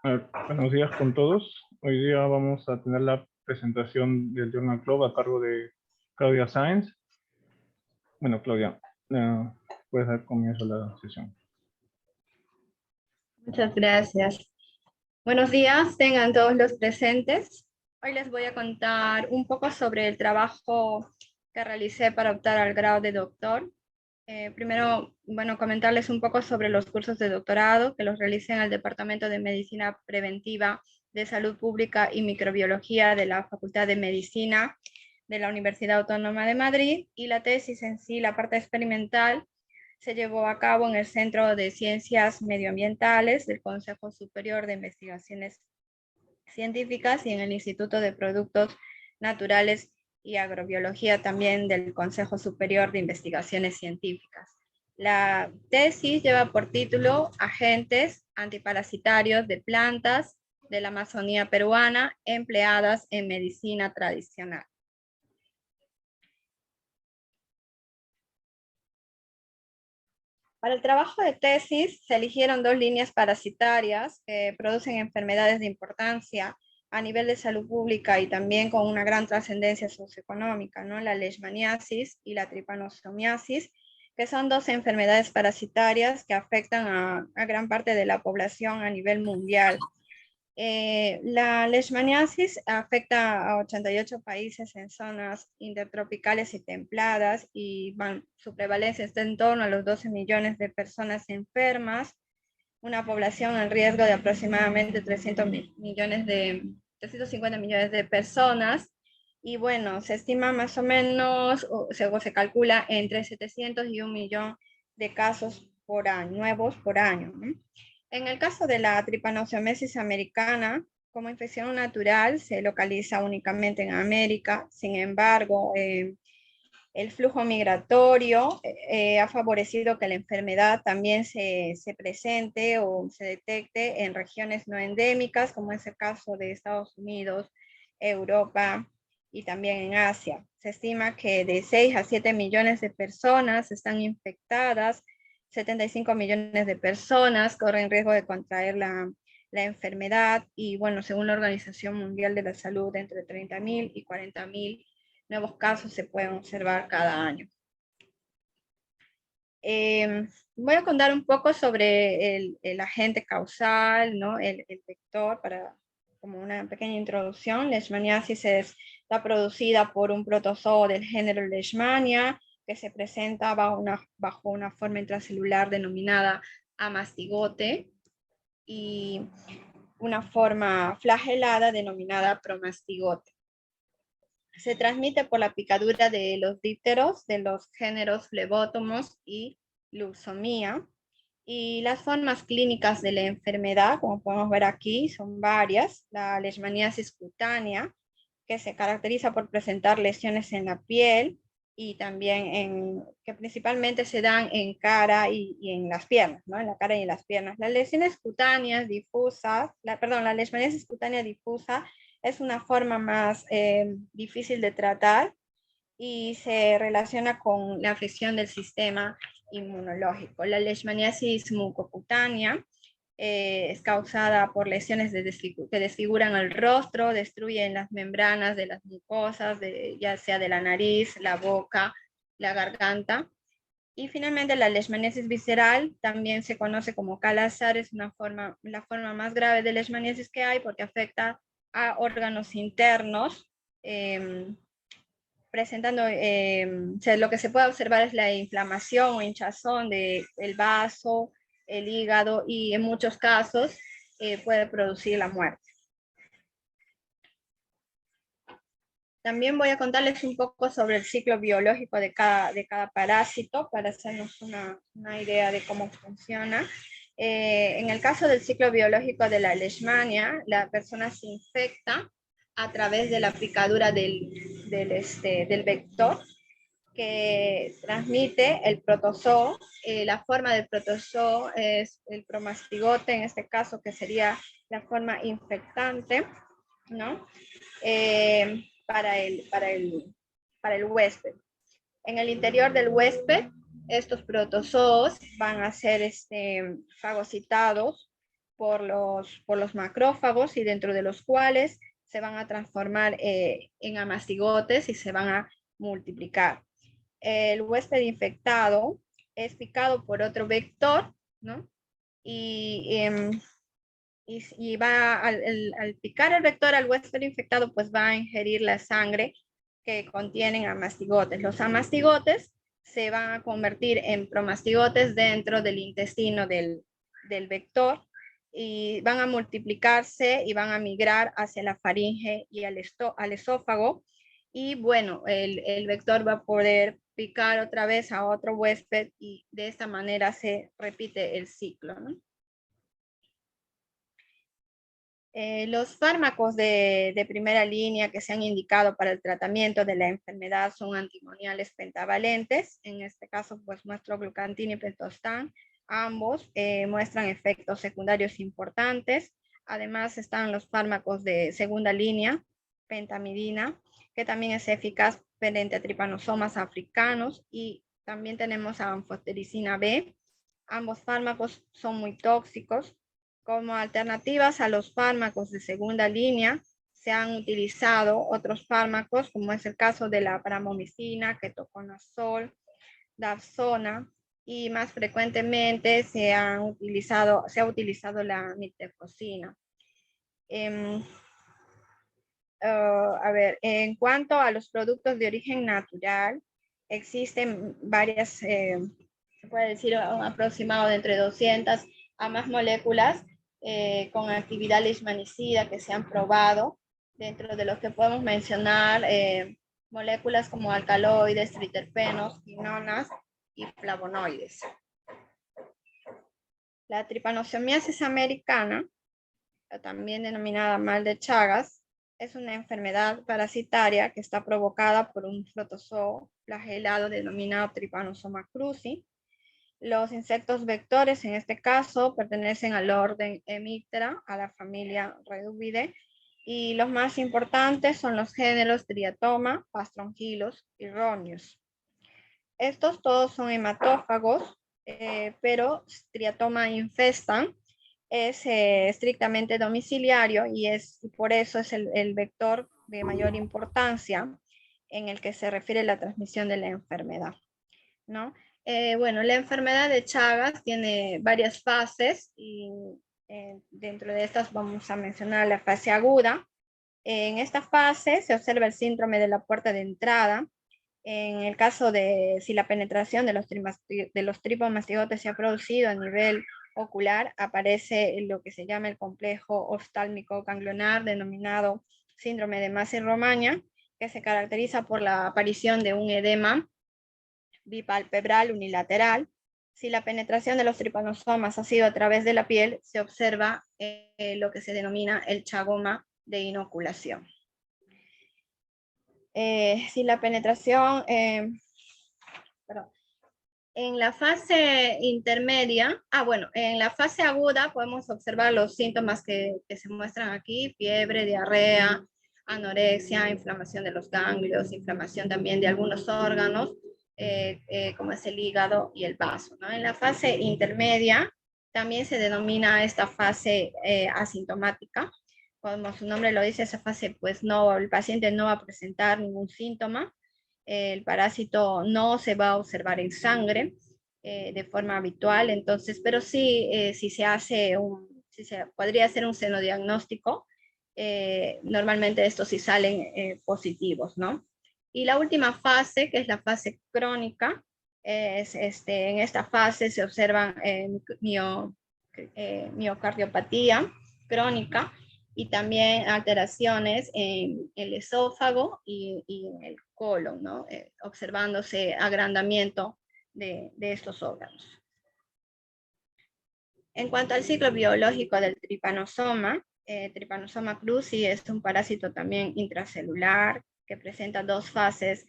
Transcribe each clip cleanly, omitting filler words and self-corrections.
Buenos días con todos. Hoy día vamos a tener la presentación del Journal Club a cargo de Claudia Sáenz. Bueno, Claudia, puedes dar comienzo a la sesión. Muchas gracias. Buenos días, tengan todos los presentes. Hoy les voy a contar un poco sobre el trabajo que realicé para optar al grado de doctor. Primero, comentarles un poco sobre los cursos de doctorado que los realicé en el Departamento de Medicina Preventiva de Salud Pública y Microbiología de la Facultad de Medicina de la Universidad Autónoma de Madrid, y la tesis en sí, la parte experimental, se llevó a cabo en el Centro de Ciencias Medioambientales del Consejo Superior de Investigaciones Científicas y en el Instituto de Productos Naturales y Agrobiología también del Consejo Superior de Investigaciones Científicas. La tesis lleva por título Agentes antiparasitarios de plantas de la Amazonía peruana empleadas en medicina tradicional. Para el trabajo de tesis se eligieron dos líneas parasitarias que producen enfermedades de importancia a nivel de salud pública y también con una gran trascendencia socioeconómica, ¿no? La leishmaniasis y la trypanosomiasis, que son dos enfermedades parasitarias que afectan a gran parte de la población a nivel mundial. La leishmaniasis afecta a 88 países en zonas intertropicales y templadas, y su prevalencia está en torno a los 12 millones de personas enfermas, una población en riesgo de aproximadamente 350 millones de personas, y bueno, se estima más o menos, se calcula entre 700 y 1 millón de casos por año, nuevos por año, ¿no? En el caso de la tripanosomiasis americana, como infección natural, se localiza únicamente en América. Sin embargo, el flujo migratorio ha favorecido que la enfermedad también se presente o se detecte en regiones no endémicas, como es el caso de Estados Unidos, Europa y también en Asia. Se estima que de 6 a 7 millones de personas están infectadas, 75 millones de personas corren riesgo de contraer la enfermedad, y bueno, según la Organización Mundial de la Salud, entre 30.000 y 40.000 nuevos casos se pueden observar cada año. Voy a contar un poco sobre el agente causal, ¿no? El vector, como una pequeña introducción. Leishmaniasis está producida por un protozoo del género Leishmania, que se presenta bajo una forma intracelular denominada amastigote, y una forma flagelada denominada promastigote. Se transmite por la picadura de los dípteros de los géneros Phlebotomos y Luxomia. Y las formas clínicas de la enfermedad, como podemos ver aquí, son varias. La leishmaniasis cutánea, que se caracteriza por presentar lesiones en la piel y también que principalmente se dan en cara y en las piernas, ¿no? En la cara y en las piernas. Las lesiones cutáneas difusas, la leishmaniasis cutánea difusa es una forma más difícil de tratar y se relaciona con la afección del sistema inmunológico. La leishmaniasis mucocutánea es causada por lesiones que desfiguran el rostro, destruyen las membranas de las mucosas, ya sea de la nariz, la boca, la garganta. Y finalmente la leishmaniasis visceral también se conoce como Kala-Azar, es la forma más grave de leishmaniasis que hay, porque afecta a órganos internos, presentando, lo que se puede observar es la inflamación o hinchazón del vaso, el hígado, y en muchos casos puede producir la muerte. También voy a contarles un poco sobre el ciclo biológico de cada parásito para hacernos una idea de cómo funciona. En el caso del ciclo biológico de la leishmania, la persona se infecta a través de la picadura del vector que transmite el protozoo. La forma del protozoo es el promastigote, en este caso, que sería la forma infectante, ¿no? Para el huésped. En el interior del huésped, estos protozoos van a ser fagocitados por los macrófagos y dentro de los cuales se van a transformar en amastigotes y se van a multiplicar. El huésped infectado es picado por otro vector, ¿no? Y va al picar el vector al huésped infectado, pues va a ingerir la sangre que contienen amastigotes. Los amastigotes se van a convertir en promastigotes dentro del intestino del vector y van a multiplicarse y van a migrar hacia la faringe y al esófago. Y bueno, el vector va a poder picar otra vez a otro huésped y de esta manera se repite el ciclo, ¿no? Los fármacos de primera línea que se han indicado para el tratamiento de la enfermedad son antimoniales pentavalentes. En este caso, pues muestro glucantina y pentostan. Ambos muestran efectos secundarios importantes. Además, están los fármacos de segunda línea, pentamidina, que también es eficaz frente a tripanosomas africanos. Y también tenemos a anfotericina B. Ambos fármacos son muy tóxicos. Como alternativas a los fármacos de segunda línea, se han utilizado otros fármacos, como es el caso de la pramomicina, ketoconazol, dapsona, y más frecuentemente se ha utilizado la nitefosina. A ver, en cuanto a los productos de origen natural, existen varias, se puede decir un aproximado de entre 200 a más moléculas con actividad leishmanicida que se han probado, dentro de los que podemos mencionar moléculas como alcaloides, triterpenos, quinonas y flavonoides. La tripanosomiasis americana, también denominada mal de Chagas, es una enfermedad parasitaria que está provocada por un protozoo flagelado denominado Trypanosoma cruzi. Los insectos vectores, en este caso, pertenecen al orden Hemiptera, a la familia Reduvidae, y los más importantes son los géneros Triatoma, Pastrongylos y Rhonius. Estos todos son hematófagos, pero Triatoma infestan es estrictamente domiciliario y por eso es el vector de mayor importancia en el que se refiere la transmisión de la enfermedad, ¿no? Bueno, la enfermedad de Chagas tiene varias fases y dentro de estas vamos a mencionar la fase aguda. En esta fase se observa el síndrome de la puerta de entrada. En el caso de si la penetración de los tripomastigotes se ha producido a nivel ocular, aparece lo que se llama el complejo oftálmico ganglionar, denominado síndrome de Massey-Romagne, que se caracteriza por la aparición de un edema bipalpebral unilateral. Si la penetración de los tripanosomas ha sido a través de la piel, se observa lo que se denomina el chagoma de inoculación. Si la penetración, en la fase intermedia, en la fase aguda podemos observar los síntomas que se muestran aquí: fiebre, diarrea, anorexia, inflamación de los ganglios, inflamación también de algunos órganos, como es el hígado y el vaso, ¿no? En la fase intermedia también se denomina esta fase asintomática. Como su nombre lo dice, esa fase, pues no, el paciente no va a presentar ningún síntoma. El parásito no se va a observar en sangre de forma habitual, entonces, pero sí, si se podría hacer un senodiagnóstico, normalmente estos sí salen positivos, ¿no? Y la última fase, que es la fase crónica, en esta fase se observan miocardiopatía crónica y también alteraciones en el esófago y en el colon, ¿no? Observándose agrandamiento de estos órganos. En cuanto al ciclo biológico del tripanosoma, Trypanosoma cruzi es un parásito también intracelular que presenta dos fases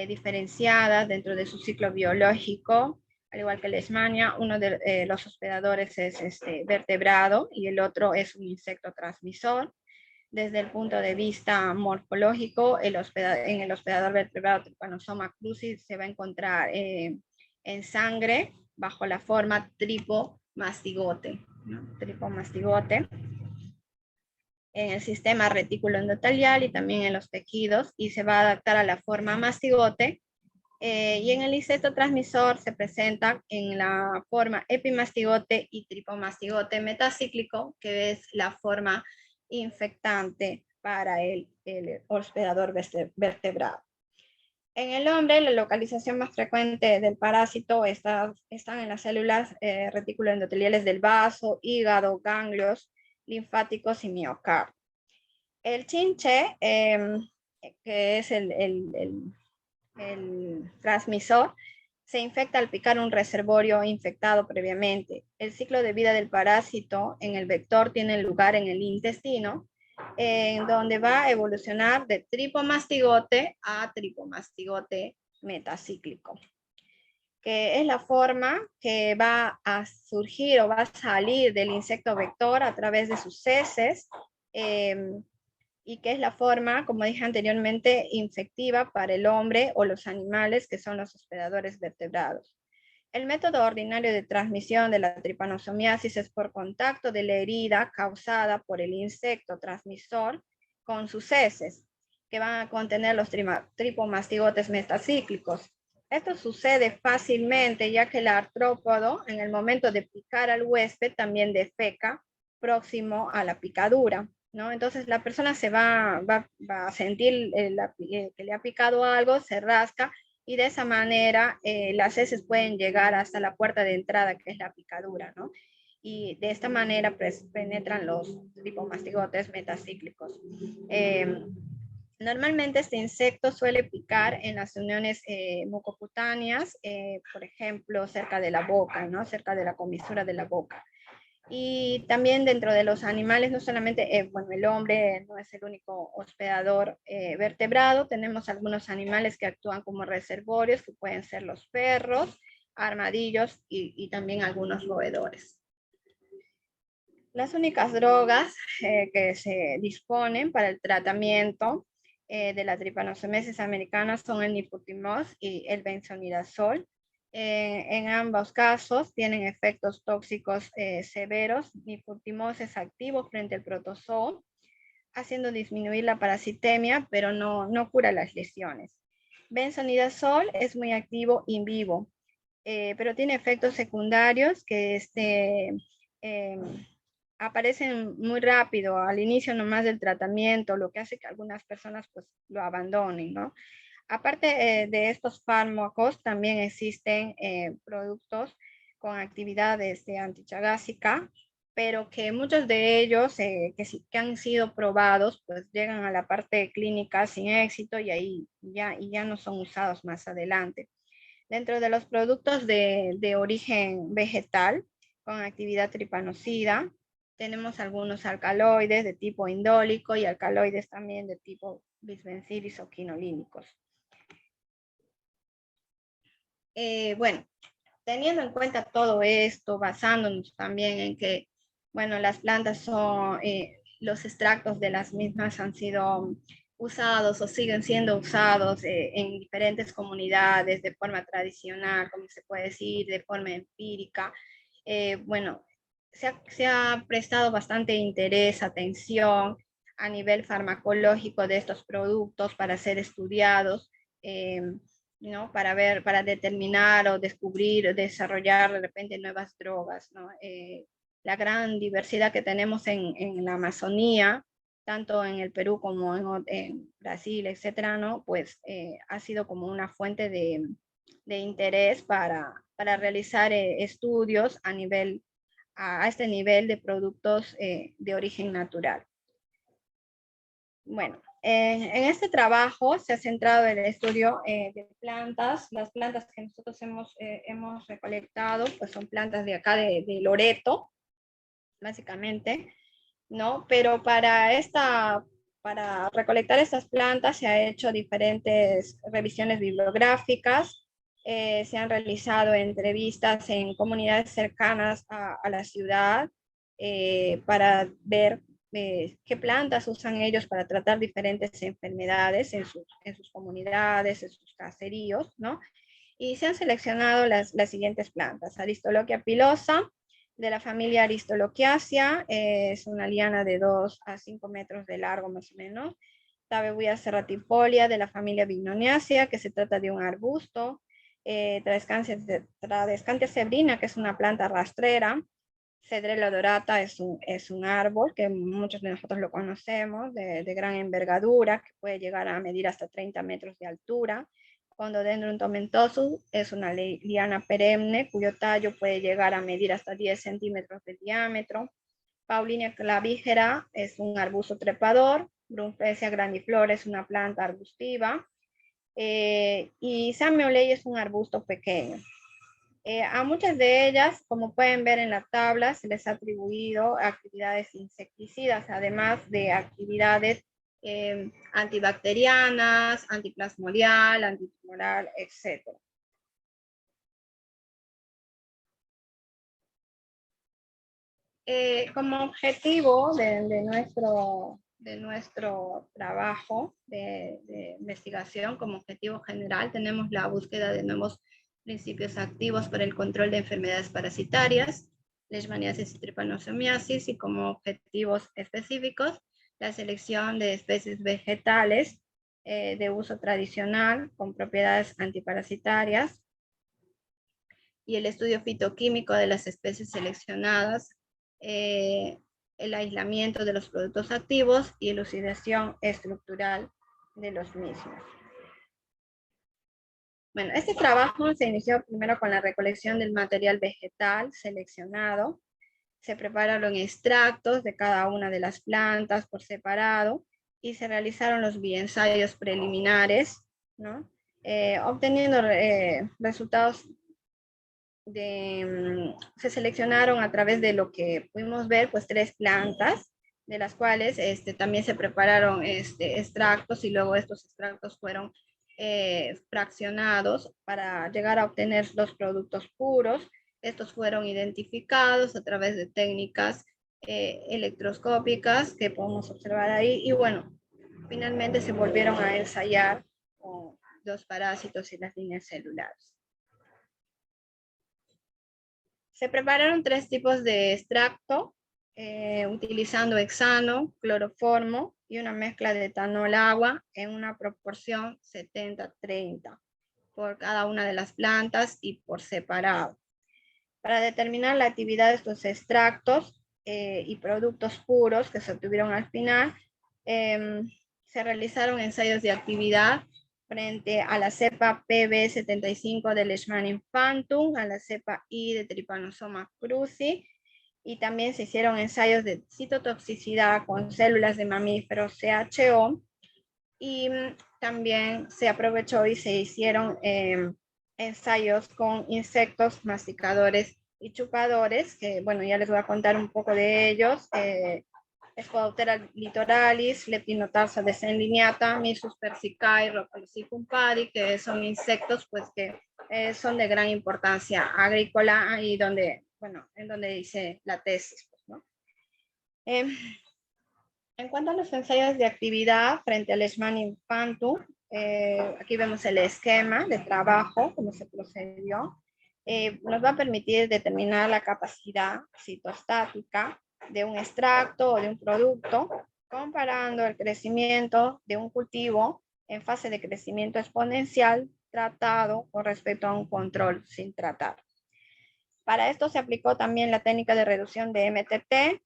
diferenciadas dentro de su ciclo biológico, al igual que Leishmania. Uno de los hospedadores es vertebrado y el otro es un insecto transmisor. Desde el punto de vista morfológico, en el hospedador vertebrado Trypanosoma cruzi se va a encontrar en sangre bajo la forma tripomastigote. tripomastigote en el sistema retículo endotelial y también en los tejidos, y se va a adaptar a la forma mastigote. Y en el insecto transmisor se presenta en la forma epimastigote y tripomastigote metacíclico, que es la forma infectante para el hospedador vertebrado. En el hombre, la localización más frecuente del parásito están en las células retículo endoteliales del vaso, hígado, ganglios linfáticos y miocardio. El chinche, que es el transmisor, se infecta al picar un reservorio infectado previamente. El ciclo de vida del parásito en el vector tiene lugar en el intestino, en donde va a evolucionar de tripomastigote a tripomastigote metacíclico, que es la forma que va a surgir o va a salir del insecto vector a través de sus heces, y que es la forma, como dije anteriormente, infectiva para el hombre o los animales que son los hospedadores vertebrados. El método ordinario de transmisión de la tripanosomiasis es por contacto de la herida causada por el insecto transmisor con sus heces, que van a contener los tripomastigotes metacíclicos. Esto sucede fácilmente ya que el artrópodo, en el momento de picar al huésped, también defeca próximo a la picadura, ¿no? Entonces la persona se va a sentir que le ha picado algo, se rasca, y de esa manera las heces pueden llegar hasta la puerta de entrada, que es la picadura, ¿no? Y de esta manera pues, penetran los tripomastigotes metacíclicos. Normalmente este insecto suele picar en las uniones mucocutáneas, por ejemplo, cerca de la boca, ¿no? Cerca de la comisura de la boca. Y también dentro de los animales, no solamente, bueno, el hombre no es el único hospedador vertebrado, tenemos algunos animales que actúan como reservorios, que pueden ser los perros, armadillos y también algunos roedores. Las únicas drogas que se disponen para el tratamiento de la tripanosomiasis americana son el nifurtimox y el benzonidazol. En ambos casos tienen efectos tóxicos severos. Nifurtimox es activo frente al protozoo, haciendo disminuir la parasitemia, pero no cura las lesiones. Benzonidazol es muy activo in vivo, pero tiene efectos secundarios que aparecen muy rápido al inicio nomás del tratamiento, lo que hace que algunas personas pues lo abandonen, ¿no? Aparte de estos fármacos, también existen productos con actividades de antichagásica, pero que muchos de ellos que han sido probados, pues llegan a la parte clínica sin éxito y ahí ya no son usados más adelante. Dentro de los productos de origen vegetal con actividad tripanocida, tenemos algunos alcaloides de tipo indólico y alcaloides también de tipo bisbencil o quinolínicos. Bueno, teniendo en cuenta todo esto, basándonos también en que, bueno, las plantas son, los extractos de las mismas han sido usados o siguen siendo usados en diferentes comunidades de forma tradicional, como se puede decir, de forma empírica. Bueno, se ha prestado bastante interés, atención a nivel farmacológico de estos productos para ser estudiados. ¿No? Para ver, para determinar o descubrir, desarrollar de repente nuevas drogas, ¿no? La gran diversidad que tenemos en la Amazonía, tanto en el Perú como en Brasil, etcétera, ¿no? Pues ha sido como una fuente de interés para realizar estudios a este nivel de productos de origen natural. Bueno, en este trabajo se ha centrado en el estudio de plantas. Las plantas que nosotros hemos recolectado, pues son plantas de acá de Loreto, básicamente, ¿no? Pero para recolectar estas plantas se ha hecho diferentes revisiones bibliográficas, se han realizado entrevistas en comunidades cercanas a la ciudad para ver qué plantas usan ellos para tratar diferentes enfermedades en sus comunidades, en sus caseríos, ¿no? Y se han seleccionado las siguientes plantas: Aristoloquia pilosa, de la familia Aristolochiaceae, es una liana de 2 a 5 metros de largo más o menos. Tabebuia serratifolia de la familia Vignoniacea, que se trata de un arbusto. Tradescantia zebrina, que es una planta rastrera. Cedrela dorata es un árbol que muchos de nosotros lo conocemos, de gran envergadura, que puede llegar a medir hasta 30 metros de altura. Condodendron tomentosus es una liana perenne cuyo tallo puede llegar a medir hasta 10 centímetros de diámetro. Paulinia clavígera es un arbusto trepador. Brunflesia grandiflora es una planta arbustiva. Y Sameolei es un arbusto pequeño. A muchas de ellas, como pueden ver en la tabla, se les ha atribuido actividades insecticidas, además de actividades antibacterianas, antiplasmodial, antitumoral, etc. Como objetivo de nuestro trabajo de investigación, como objetivo general, tenemos la búsqueda de nuevos principios activos para el control de enfermedades parasitarias, leishmaniasis y trypanosomiasis, y como objetivos específicos, la selección de especies vegetales de uso tradicional con propiedades antiparasitarias, y el estudio fitoquímico de las especies seleccionadas, el aislamiento de los productos activos y elucidación estructural de los mismos. Bueno, este trabajo se inició primero con la recolección del material vegetal seleccionado. Se prepararon extractos de cada una de las plantas por separado y se realizaron los bioensayos preliminares, ¿no? Obteniendo resultados se seleccionaron a través de lo que pudimos ver, pues 3 plantas, de las cuales también se prepararon extractos, y luego estos extractos fueron fraccionados para llegar a obtener los productos puros. Estos fueron identificados a través de técnicas electroscópicas que podemos observar ahí, y bueno, finalmente se volvieron a ensayar con los parásitos y las líneas celulares. Se prepararon 3 tipos de extracto, utilizando hexano, cloroformo y una mezcla de etanol-agua en una proporción 70-30 por cada una de las plantas y por separado. Para determinar la actividad de estos extractos y productos puros que se obtuvieron al final, se realizaron ensayos de actividad frente a la cepa PB75 de Leishman infantum, a la cepa I de Trypanosoma cruzi, y también se hicieron ensayos de citotoxicidad con células de mamíferos CHO, y también se aprovechó y se hicieron ensayos con insectos masticadores y chupadores, que bueno, ya les voy a contar un poco de ellos. Spodoptera litoralis, Leptinotarsa desenlineata, Mysus persicae, Rhopalocipum, que son insectos pues que son de gran importancia agrícola, y donde, bueno, en donde hice la tesis, pues, ¿no? En cuanto a los ensayos de actividad frente al Leishman infantum, aquí vemos el esquema de trabajo, cómo se procedió. Nos va a permitir determinar la capacidad citostática de un extracto o de un producto, comparando el crecimiento de un cultivo en fase de crecimiento exponencial tratado con respecto a un control sin tratar. Para esto se aplicó también la técnica de reducción de MTT.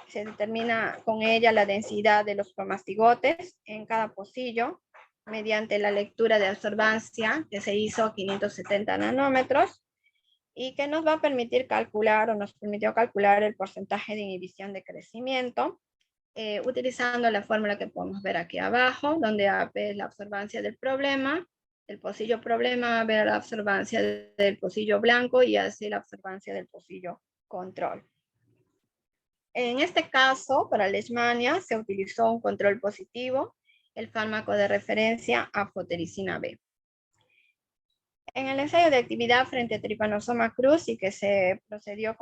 Se determina con ella la densidad de los cromastigotes en cada pocillo mediante la lectura de absorbancia que se hizo a 570 nanómetros, y que nos va a permitir calcular, o nos permitió calcular, el porcentaje de inhibición de crecimiento, utilizando la fórmula que podemos ver aquí abajo, donde AP es la absorbancia del problema, el pocillo problema, ver la absorbancia del pocillo blanco, y así la absorbancia del pocillo control. En este caso, para leishmania, se utilizó un control positivo, el fármaco de referencia aflotericina B. En el ensayo de actividad frente a Trypanosoma cruzi, que se procedió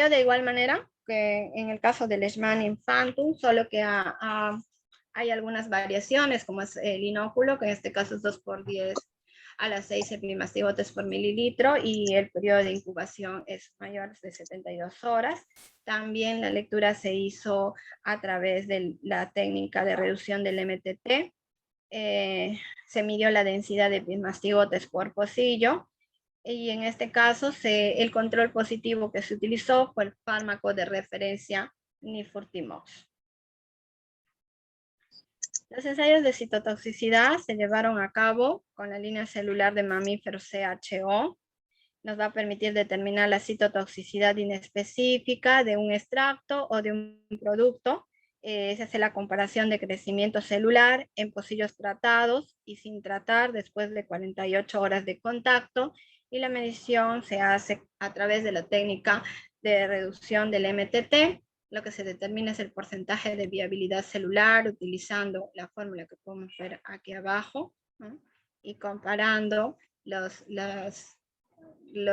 de igual manera que en el caso del Leishman infantum, solo que hay algunas variaciones, como es el inóculo, que en este caso es 2 por 10 a las 6 epimastigotes por mililitro y el periodo de incubación es mayor de 72 horas. También la lectura se hizo a través de la técnica de reducción del MTT. Se midió la densidad de epimastigotes por pocillo y en este caso el control positivo que se utilizó fue el fármaco de referencia Nifurtimox. Los ensayos de citotoxicidad se llevaron a cabo con la línea celular de mamíferos CHO. Nos va a permitir determinar la citotoxicidad inespecífica de un extracto o de un producto. Se hace la comparación de crecimiento celular en pocillos tratados y sin tratar después de 48 horas de contacto, y la medición se hace a través de la técnica de reducción del MTT. Lo que se determina es el porcentaje de viabilidad celular utilizando la fórmula que podemos ver aquí abajo, ¿no? Y comparando los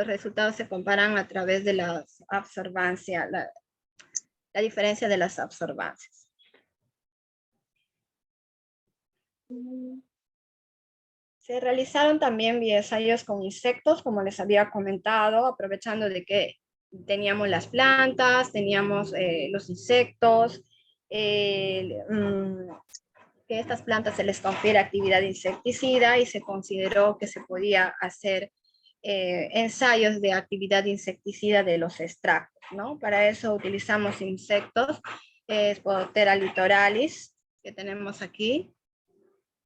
resultados se comparan a través de la absorbancia, la diferencia de las absorbancias. Se realizaron también ensayos con insectos, como les había comentado, aprovechando de que teníamos las plantas, teníamos los insectos, que estas plantas se les confiere actividad insecticida y se consideró que se podía hacer ensayos de actividad insecticida de los extractos, ¿no? Para eso utilizamos insectos, Spodoptera litoralis, que tenemos aquí,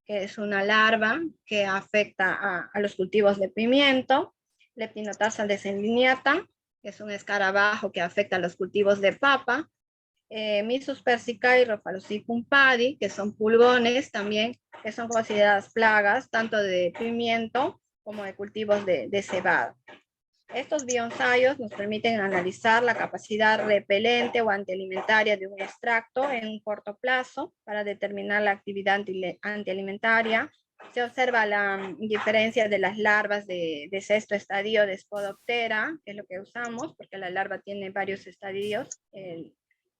que es una larva que afecta a los cultivos de pimiento, Leptinotarsal descendiniata, que es un escarabajo que afecta a los cultivos de papa, Mysus persicae y Rhophalosicum padi, que son pulgones también, que son consideradas plagas tanto de pimiento como de cultivos de cebada. Estos bioensayos nos permiten analizar la capacidad repelente o antialimentaria de un extracto en un corto plazo para determinar la actividad antialimentaria. Se observa la diferencia de las larvas de sexto estadio de Spodoptera, que es lo que usamos, porque la larva tiene varios estadios. El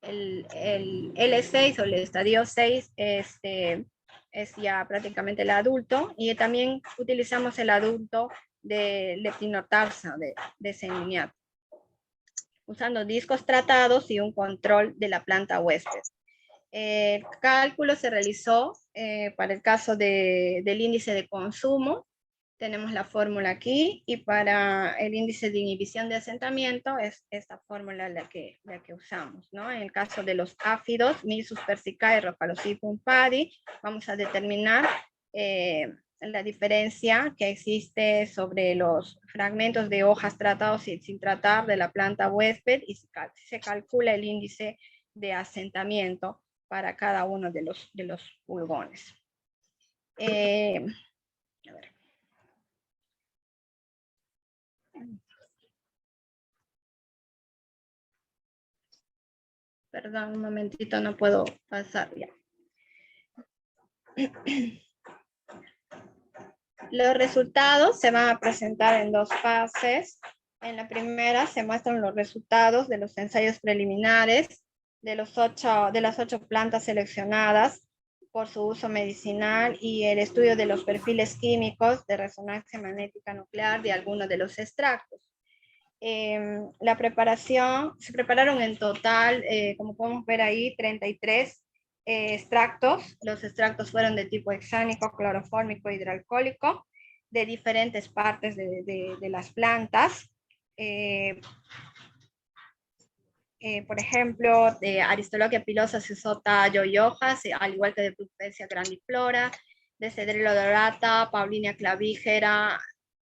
L6 o el estadio 6 es ya prácticamente el adulto, y también utilizamos el adulto de Leptinotarsa de Sendiniato, usando discos tratados y un control de la planta huésped. El cálculo se realizó para el caso del índice de consumo. Tenemos la fórmula aquí, y para el índice de inhibición de asentamiento es esta fórmula la que usamos, ¿no? En el caso de los áfidos, Mysus persicae, Rhophalosicum padi, vamos a determinar la diferencia que existe sobre los fragmentos de hojas tratados y sin tratar de la planta huésped, y se calcula el índice de asentamiento para cada uno de los pulgones. A ver. Perdón, un momentito, no puedo pasar ya. Los resultados se van a presentar en dos fases. En la primera se muestran los resultados de los ensayos preliminares de las 8 plantas seleccionadas por su uso medicinal y el estudio de los perfiles químicos de resonancia magnética nuclear de algunos de los extractos. La preparación, se prepararon en total, como podemos ver ahí, 33 extractos. Los extractos fueron de tipo hexánico, clorofórmico, hidroalcohólico, de diferentes partes de las plantas. Por ejemplo, de Aristoloquia pilosa se usó tallo y hojas, al igual que de Pulpecia grandiflora, de Cedrela dorata, Paulinia clavigera,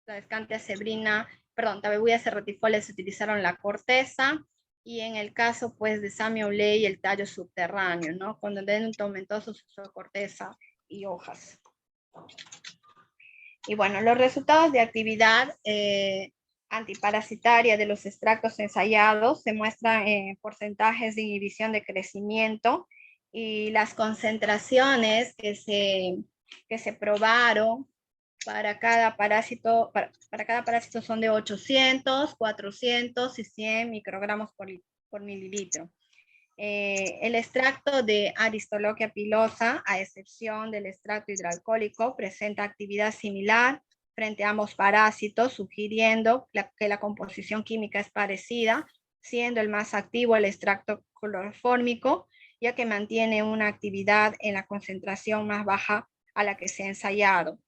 la Escantia zebrina, Tabebuia cerretifolia se utilizaron la corteza, y en el caso pues de Samia olei el tallo subterráneo, ¿no? Cuando en tomentoso se usó corteza y hojas. Y bueno, los resultados de actividad antiparasitaria de los extractos ensayados se muestran en porcentajes de inhibición de crecimiento, y las concentraciones que se probaron para cada parásito, para cada parásito son de 800, 400 y 100 microgramos por mililitro. El extracto de Aristoloquia pilosa, a excepción del extracto hidroalcohólico, presenta actividad similar frente a ambos parásitos, sugiriendo que la composición química es parecida, siendo el más activo el extracto clorofórmico, ya que mantiene una actividad en la concentración más baja a la que se ha ensayado.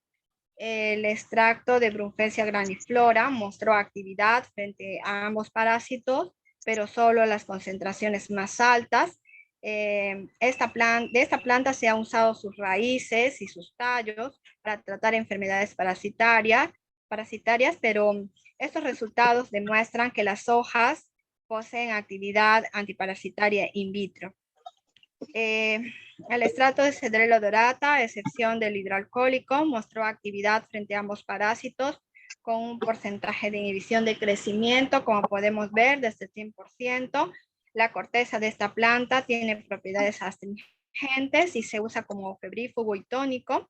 El extracto de Brunfelsia grandiflora mostró actividad frente a ambos parásitos, pero solo las concentraciones más altas. De esta planta se han usado sus raíces y sus tallos para tratar enfermedades parasitarias, pero estos resultados demuestran que las hojas poseen actividad antiparasitaria in vitro. El extracto de Cedrela odorata, a excepción del hidroalcohólico, mostró actividad frente a ambos parásitos con un porcentaje de inhibición de crecimiento, como podemos ver, desde el 100%. La corteza de esta planta tiene propiedades astringentes y se usa como febrífugo y tónico.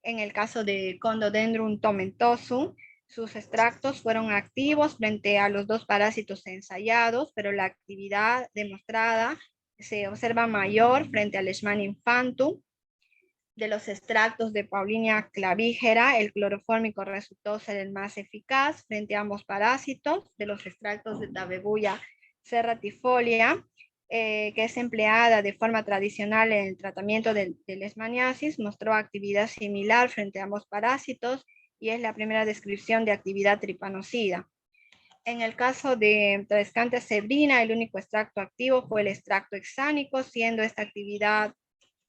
En el caso de Condodendron tomentosum, sus extractos fueron activos frente a los dos parásitos ensayados, pero la actividad demostrada se observa mayor frente al Leishmania infantum. De los extractos de Paulinia clavigera, el clorofórmico resultó ser el más eficaz frente a ambos parásitos. De los extractos de Tabebuia serratifolia, que es empleada de forma tradicional en el tratamiento de leishmaniasis, mostró actividad similar frente a ambos parásitos y es la primera descripción de actividad tripanocida. En el caso de Tradescantia zebrina, el único extracto activo fue el extracto hexánico, siendo esta actividad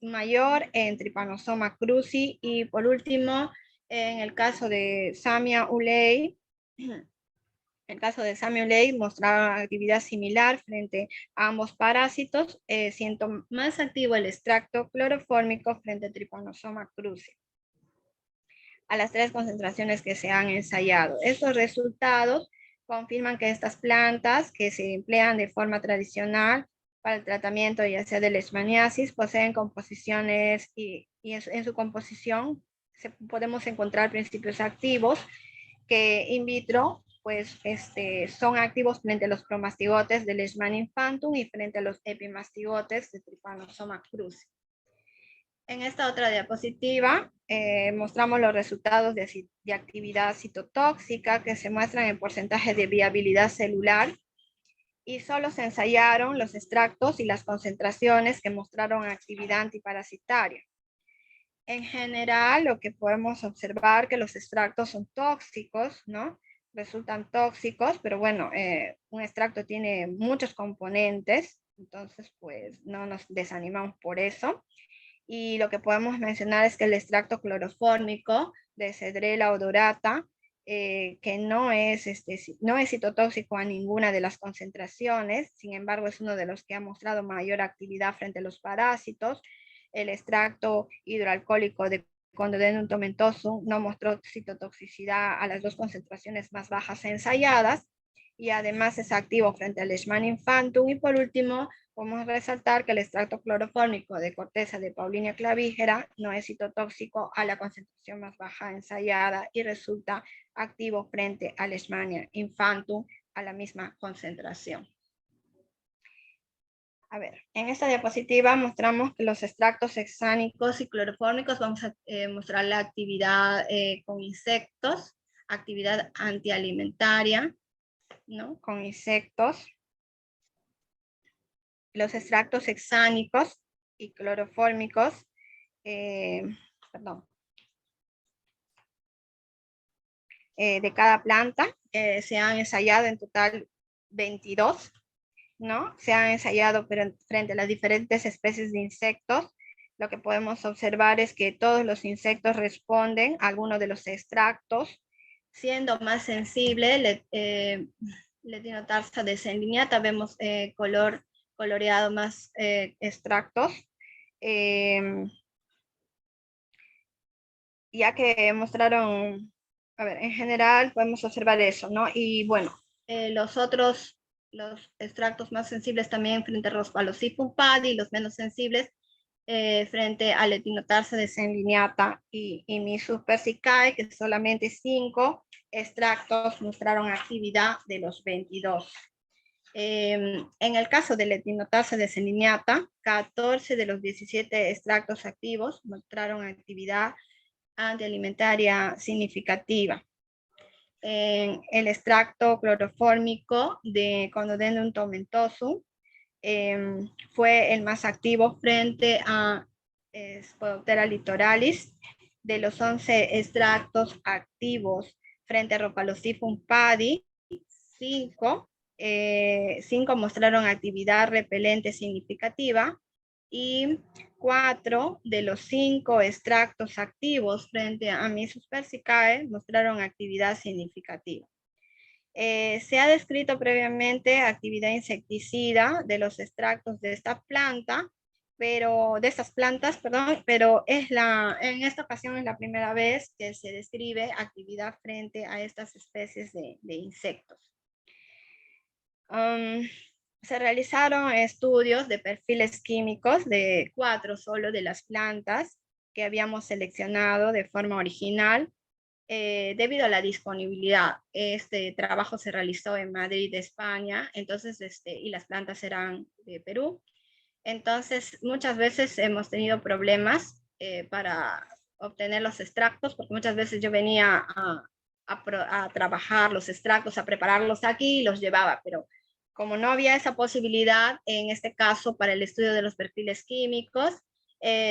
mayor en Trypanosoma cruzi. Y por último, en el caso de Samia ulei, mostraba actividad similar frente a ambos parásitos, siendo más activo el extracto clorofórmico frente a Trypanosoma cruzi, a las 3 concentraciones que se han ensayado. Estos resultados confirman que estas plantas que se emplean de forma tradicional para el tratamiento ya sea de leishmaniasis poseen composiciones y en su composición podemos encontrar principios activos que in vitro pues son activos frente a los promastigotes de Leishmania infantum y frente a los epimastigotes de Trypanosoma cruzi. En esta otra diapositiva mostramos los resultados de actividad citotóxica que se muestran en porcentaje de viabilidad celular y solo se ensayaron los extractos y las concentraciones que mostraron actividad antiparasitaria. En general, lo que podemos observar que los extractos son tóxicos, ¿no? Resultan tóxicos, pero bueno, un extracto tiene muchos componentes, entonces pues no nos desanimamos por eso. Y lo que podemos mencionar es que el extracto clorofórmico de Cedrela odorata, que no es citotóxico a ninguna de las concentraciones, sin embargo es uno de los que ha mostrado mayor actividad frente a los parásitos. El extracto hidroalcohólico de Condodendron tomentosum no mostró citotoxicidad a las 2 concentraciones más bajas ensayadas y además es activo frente al Leishmania infantum. Y por último, podemos resaltar que el extracto clorofórmico de corteza de Paulinia clavigera no es citotóxico a la concentración más baja ensayada y resulta activo frente al Leishmania infantum a la misma concentración. A ver, en esta diapositiva mostramos que los extractos hexánicos y clorofórmicos, vamos a mostrar la actividad con insectos, actividad antialimentaria, ¿no? Con insectos. Los extractos hexánicos y clorofórmicos, de cada planta, se han ensayado en total 22, ¿no? Se han ensayado frente a las diferentes especies de insectos. Lo que podemos observar es que todos los insectos responden a alguno de los extractos, siendo más sensible Letinotarsa descendiniata, vemos coloreado más extractos, ya que mostraron, a ver, en general podemos observar eso, ¿no? Y bueno, los extractos más sensibles también frente a Rhosphalosipum padi y los menos sensibles frente a Letinotarsa descendiniata y Mysus persicae, que solamente 5 extractos mostraron actividad de los 22. En el caso de Letinotarsa descendiniata, 14 de los 17 extractos activos mostraron actividad antialimentaria significativa. en el extracto clorofórmico de Condodendron tomentosum. Fue el más activo frente a Spodoptera litoralis. De los 11 extractos activos frente a Rhopalosiphum paddy, 5 mostraron actividad repelente significativa y 4 de los 5 extractos activos frente a Mysus persicae mostraron actividad significativa. Se ha descrito previamente actividad insecticida de los extractos de esta planta, de estas plantas, perdón, pero en esta ocasión es la primera vez que se describe actividad frente a estas especies de insectos. Se realizaron estudios de perfiles químicos de 4 solo de las plantas que habíamos seleccionado de forma original. Debido a la disponibilidad, este trabajo se realizó en Madrid, España, entonces, y las plantas eran de Perú. Entonces, muchas veces hemos tenido problemas para obtener los extractos, porque muchas veces yo venía a trabajar los extractos, a prepararlos aquí y los llevaba, pero como no había esa posibilidad, en este caso, para el estudio de los perfiles químicos,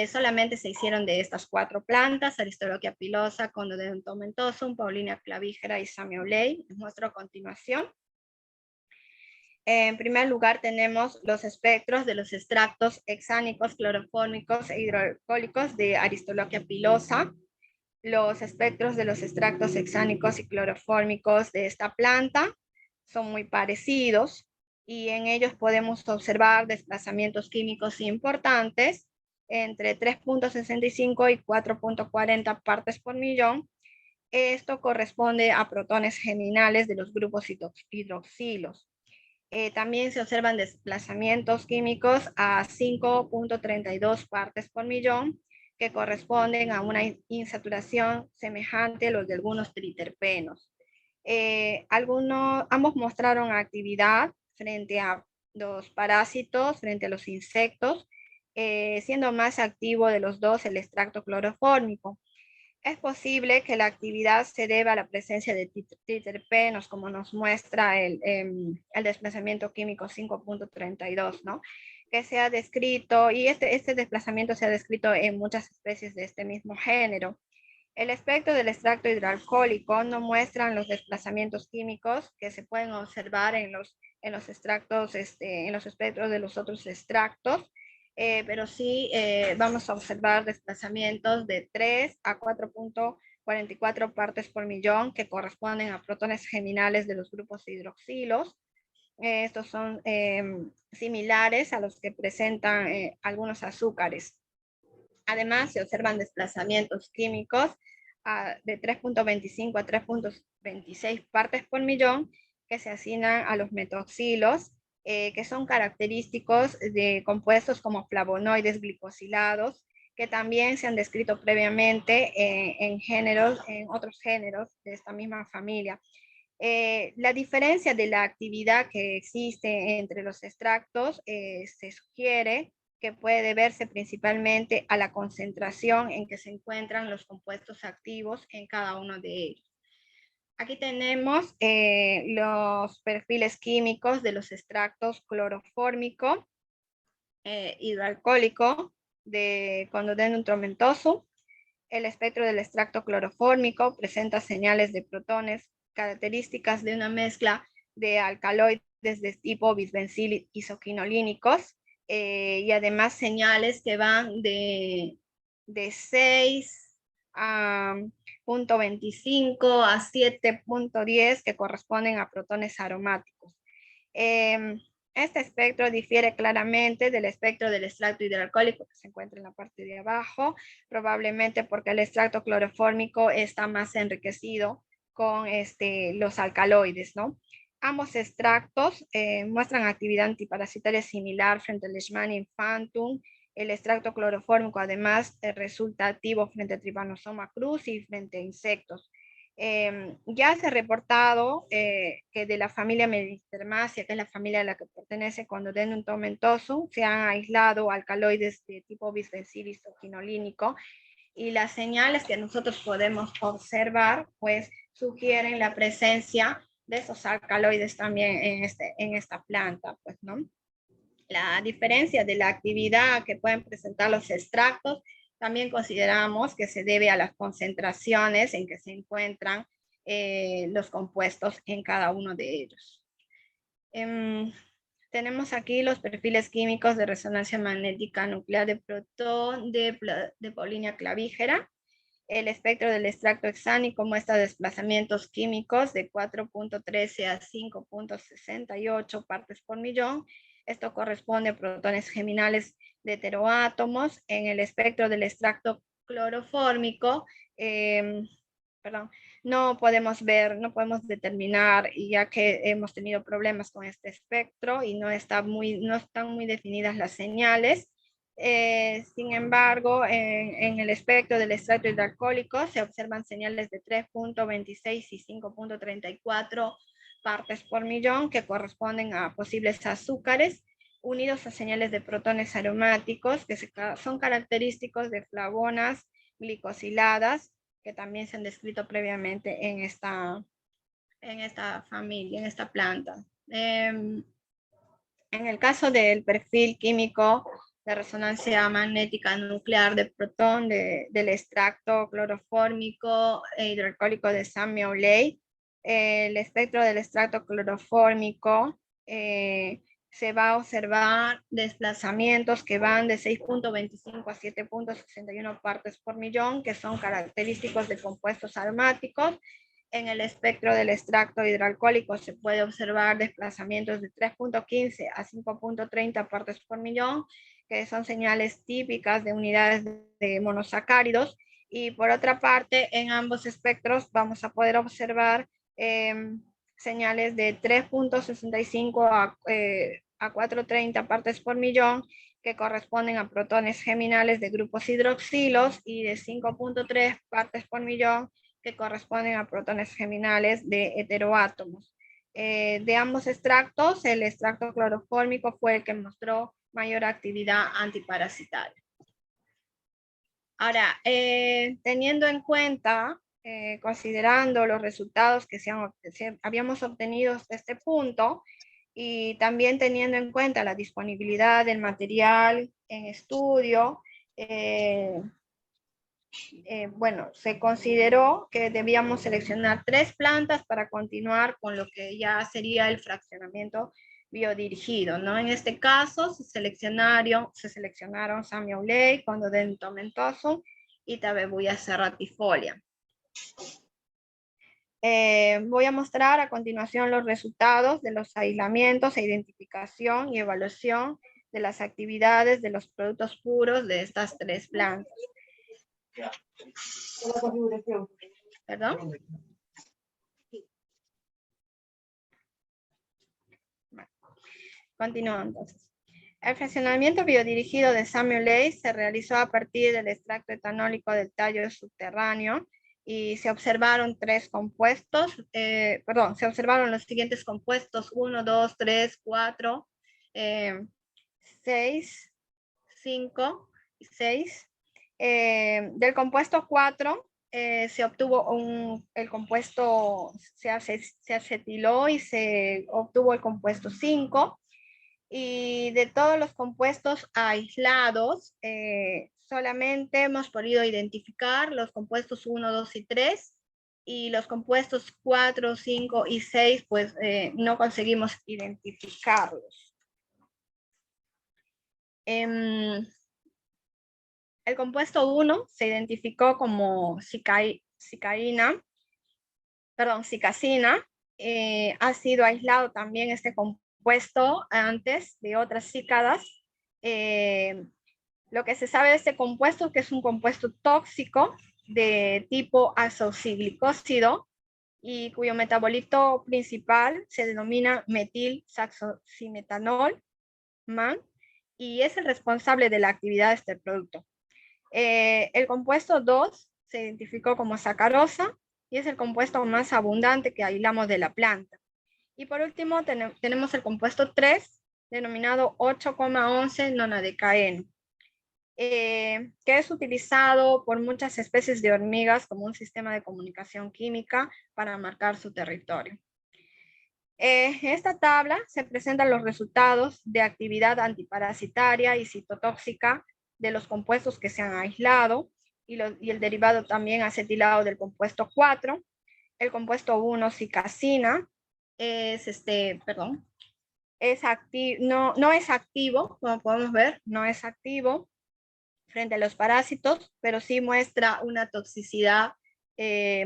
solamente se hicieron de estas 4 plantas: Aristolochia pilosa, Condodendron tomentosum, Paullinia clavigera y Samiolei. Les muestro a continuación. En primer lugar tenemos los espectros de los extractos hexánicos, clorofórmicos e hidroalcohólicos de Aristolochia pilosa. Los espectros de los extractos hexánicos y clorofórmicos de esta planta son muy parecidos y en ellos podemos observar desplazamientos químicos importantes entre 3.65 y 4.40 partes por millón. Esto corresponde a protones geminales de los grupos hidroxilos. También se observan desplazamientos químicos a 5.32 partes por millón, que corresponden a una insaturación semejante a los de algunos triterpenos. Ambos mostraron actividad frente a los parásitos, frente a los insectos, siendo más activo de los dos el extracto clorofórmico. Es posible que la actividad se deba a la presencia de triterpenos, como nos muestra el desplazamiento químico 5.32, ¿no? Que se ha descrito, y este desplazamiento se ha descrito en muchas especies de este mismo género. El espectro del extracto hidroalcohólico no muestran los desplazamientos químicos que se pueden observar en los extractos, en los espectros de los otros extractos, pero sí vamos a observar desplazamientos de 3 a 4.44 partes por millón, que corresponden a protones geminales de los grupos hidroxilos. Estos son similares a los que presentan algunos azúcares. Además, se observan desplazamientos químicos de 3.25 a 3.26 partes por millón, que se asignan a los metoxilos, que son característicos de compuestos como flavonoides glicosilados, que también se han descrito previamente en otros géneros de esta misma familia. La diferencia de la actividad que existe entre los extractos se sugiere que puede deberse principalmente a la concentración en que se encuentran los compuestos activos en cada uno de ellos. Aquí tenemos los perfiles químicos de los extractos clorofórmico, hidroalcohólico de Condodendron tomentosum. El espectro del extracto clorofórmico presenta señales de protones características de una mezcla de alcaloides de tipo bisbencil isoquinolínicos, y además señales que van de 6 a 0.25 a 7.10, que corresponden a protones aromáticos. Este espectro difiere claramente del espectro del extracto hidroalcohólico que se encuentra en la parte de abajo, probablemente porque el extracto clorofórmico está más enriquecido con los alcaloides, ¿no? Ambos extractos muestran actividad antiparasitaria similar frente al Leishmania infantum. El extracto clorofórmico además resulta activo frente a Trypanosoma cruzi y frente a insectos. Ya se ha reportado que de la familia Melisdermacia, que es la familia a la que pertenece Condodendron tomentosum, se han aislado alcaloides de tipo bisbencil isoquinolínico, y las señales que nosotros podemos observar pues sugieren la presencia de esos alcaloides también en esta planta, pues, ¿no? La diferencia de la actividad que pueden presentar los extractos, también consideramos que se debe a las concentraciones en que se encuentran los compuestos en cada uno de ellos. Tenemos aquí los perfiles químicos de resonancia magnética nuclear de protón de Paullinia clavígera. El espectro del extracto hexánico muestra desplazamientos químicos de 4.13 a 5.68 partes por millón. Esto corresponde a protones geminales de heteroátomos. En el espectro del extracto clorofórmico, no podemos determinar, ya que hemos tenido problemas con este espectro y no están muy definidas las señales. Sin embargo, en el espectro del extracto hidroalcohólico se observan señales de 3.26 y 5.34 partes por millón que corresponden a posibles azúcares, unidos a señales de protones aromáticos que son característicos de flavonas glicosiladas, que también se han descrito previamente en esta familia, en esta planta. En el caso del perfil químico de resonancia magnética nuclear de protón del extracto clorofórmico e hidroalcohólico de Samuel Ley, el espectro del extracto clorofórmico se va a observar desplazamientos que van de 6.25 a 7.61 partes por millón, que son característicos de compuestos aromáticos. En el espectro del extracto hidroalcohólico se puede observar desplazamientos de 3.15 a 5.30 partes por millón, que son señales típicas de unidades de monosacáridos. Y por otra parte, en ambos espectros vamos a poder observar señales de 3.65 a 4.30 partes por millón, que corresponden a protones geminales de grupos hidroxilos, y de 5.3 partes por millón, que corresponden a protones geminales de heteroátomos. De ambos extractos, el extracto clorofórmico fue el que mostró mayor actividad antiparasitaria. Ahora, teniendo en cuenta, considerando los resultados que habíamos obtenido hasta este punto, y también teniendo en cuenta la disponibilidad del material en estudio, bueno, se consideró que debíamos seleccionar 3 plantas para continuar con lo que ya sería el fraccionamiento biodirigido, ¿no? En este caso se seleccionaron Samuel Ley, Condodendron tomentosum y Tabebuia serratifolia. Voy a mostrar a continuación los resultados de los aislamientos e identificación y evaluación de las actividades de los productos puros de estas 3 plantas. ¿Perdón? Bueno, continúo entonces. El fraccionamiento biodirigido de Samuel Ley se realizó a partir del extracto etanólico del tallo subterráneo y se observaron 3 compuestos, se observaron los siguientes compuestos: 1, 2, 3, 4, 6, 5 y 6. Del compuesto 4 se obtuvo el compuesto, se acetiló y se obtuvo el compuesto 5. Y de todos los compuestos aislados, solamente hemos podido identificar los compuestos 1, 2 y 3, y los compuestos 4, 5 y 6, pues no conseguimos identificarlos. El compuesto 1 se identificó como cicacina. Ha sido aislado también este compuesto antes de otras cícadas. Lo que se sabe de este compuesto es que es un compuesto tóxico de tipo azociglicósido y cuyo metabolito principal se denomina metilsaxocimetanol, MAN, y es el responsable de la actividad de este producto. El compuesto 2 se identificó como sacarosa y es el compuesto más abundante que aislamos de la planta. Y por último tenemos el compuesto 3, denominado 8,11 nonadecaeno. que es utilizado por muchas especies de hormigas como un sistema de comunicación química para marcar su territorio. En esta tabla se presentan los resultados de actividad antiparasitaria y citotóxica de los compuestos que se han aislado y el derivado también acetilado del compuesto 4. El compuesto 1, cicacina, es no es activo, como podemos ver, no es activo frente a los parásitos, pero sí muestra una toxicidad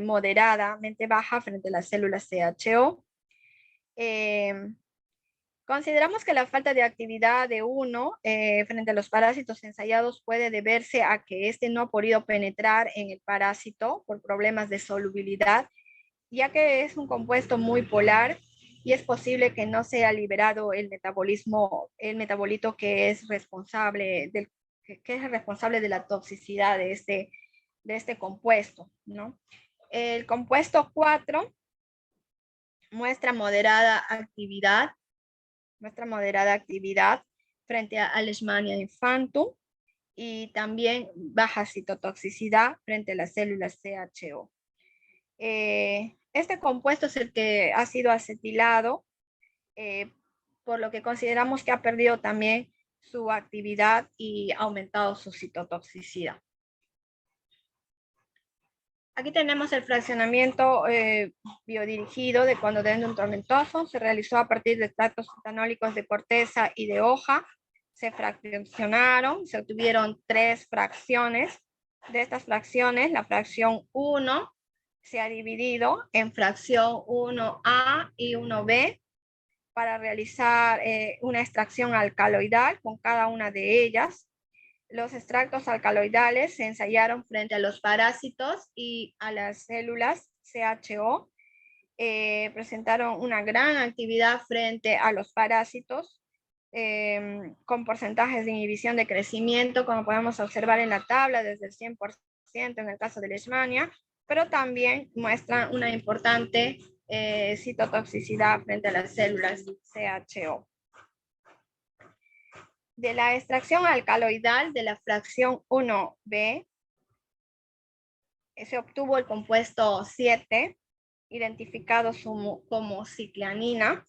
moderadamente baja frente a las células CHO. Consideramos que la falta de actividad de uno frente a los parásitos ensayados puede deberse a que éste no ha podido penetrar en el parásito por problemas de solubilidad, ya que es un compuesto muy polar y es posible que no sea liberado el metabolito que es responsable de la toxicidad de este compuesto, ¿no? El compuesto 4 muestra moderada actividad frente a Leishmania infantum y también baja citotoxicidad frente a las células CHO. Este compuesto es el que ha sido acetilado, por lo que consideramos que ha perdido también su actividad y aumentado su citotoxicidad. Aquí tenemos el fraccionamiento biodirigido de condodendron tomentoso. Se realizó a partir de extractos etanólicos de corteza y de hoja. Se fraccionaron, se obtuvieron 3 fracciones. De estas fracciones, la fracción 1 se ha dividido en fracción 1A y 1B para realizar una extracción alcaloidal con cada una de ellas. Los extractos alcaloidales se ensayaron frente a los parásitos y a las células CHO. Presentaron una gran actividad frente a los parásitos, con porcentajes de inhibición de crecimiento, como podemos observar en la tabla, desde el 100% en el caso de Leishmania, pero también muestran una importante citotoxicidad frente a las células CHO. De la extracción alcaloidal de la fracción 1B, se obtuvo el compuesto 7, identificado como ciclanina.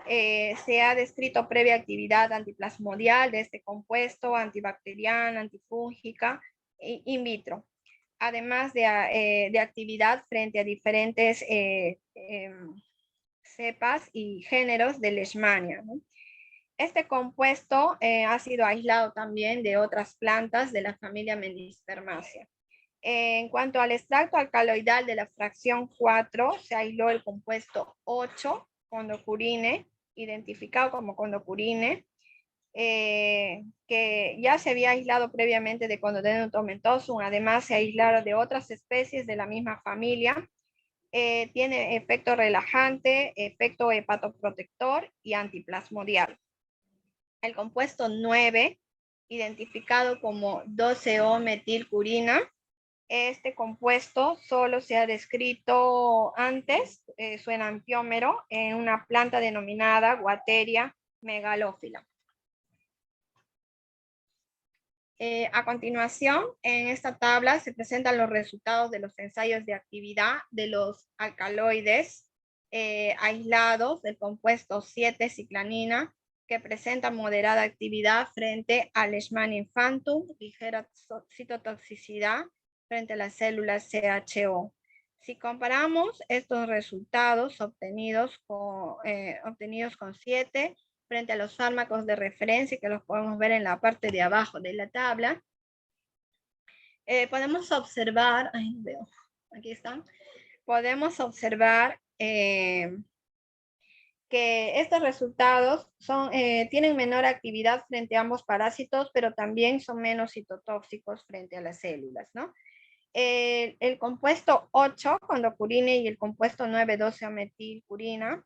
Se ha descrito previa actividad antiplasmodial de este compuesto, antibacteriana, antifúngica, in vitro, además de actividad frente a diferentes cepas y géneros de Leishmania, ¿no? Este compuesto ha sido aislado también de otras plantas de la familia Menispermaceae. En cuanto al extracto alcaloidal de la fracción 4, se aisló el compuesto 8, condocurine, identificado como condocurine, que ya se había aislado previamente de Condodendron tomentosum. Además, se aislaron de otras especies de la misma familia. Tiene efecto relajante, efecto hepatoprotector y antiplasmodial. El compuesto 9, identificado como 12-O-metilcurina, este compuesto solo se ha descrito antes, su enantiómero, en una planta denominada Guateria megalófila. A continuación, en esta tabla se presentan los resultados de los ensayos de actividad de los alcaloides aislados del compuesto 7 ciclanina, que presenta moderada actividad frente al Leishmania infantum, ligera citotoxicidad frente a las células CHO. Si comparamos estos resultados obtenidos con 7 frente a los fármacos de referencia, que los podemos ver en la parte de abajo de la tabla, podemos observar, aquí están, podemos observar que estos resultados tienen menor actividad frente a ambos parásitos, pero también son menos citotóxicos frente a las células, ¿no? El compuesto 8, condocurine, y el compuesto 9, 12-O-metilcurina,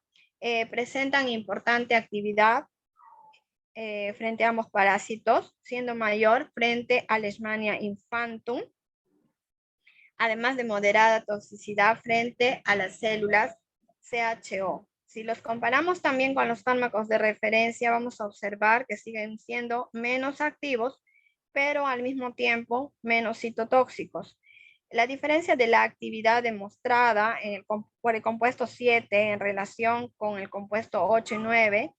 presentan importante actividad frente a ambos parásitos, siendo mayor frente a Leishmania infantum, además de moderada toxicidad frente a las células CHO. Si los comparamos también con los fármacos de referencia, vamos a observar que siguen siendo menos activos pero al mismo tiempo menos citotóxicos. La diferencia de la actividad demostrada por el compuesto 7 en relación con el compuesto 8 y 9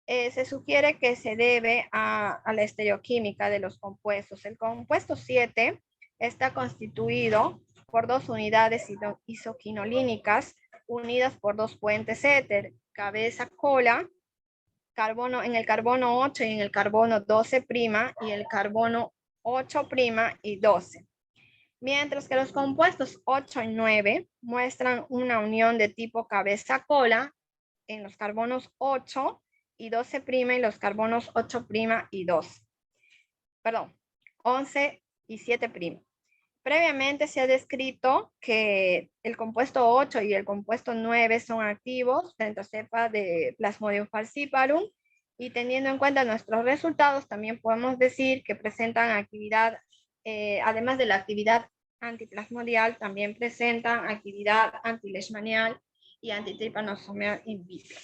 se sugiere que se debe a la estereoquímica de los compuestos. El compuesto 7 está constituido por dos unidades isoquinolínicas unidas por dos puentes éter, cabeza-cola, carbono, en el carbono 8 y en el carbono 12' y el carbono 8' y 12. Mientras que los compuestos 8 y 9 muestran una unión de tipo cabeza-cola en los carbonos 8 y 12' y los carbonos 8' y 2. Perdón, 11 y 7'. Previamente se ha descrito que el compuesto 8 y el compuesto 9 son activos frente a cepa de Plasmodium falciparum, y teniendo en cuenta nuestros resultados, también podemos decir que presentan actividad, además de la actividad antiplasmodial, también presentan actividad antileishmanial y antitrypanosomial in vitro.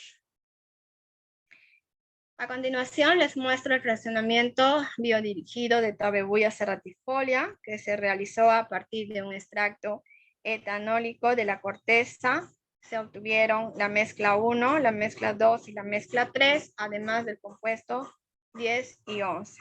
A continuación les muestro el fraccionamiento biodirigido de Tabebuia serratifolia que se realizó a partir de un extracto etanólico de la corteza. Se obtuvieron la mezcla 1, la mezcla 2 y la mezcla 3, además del compuesto 10 y 11.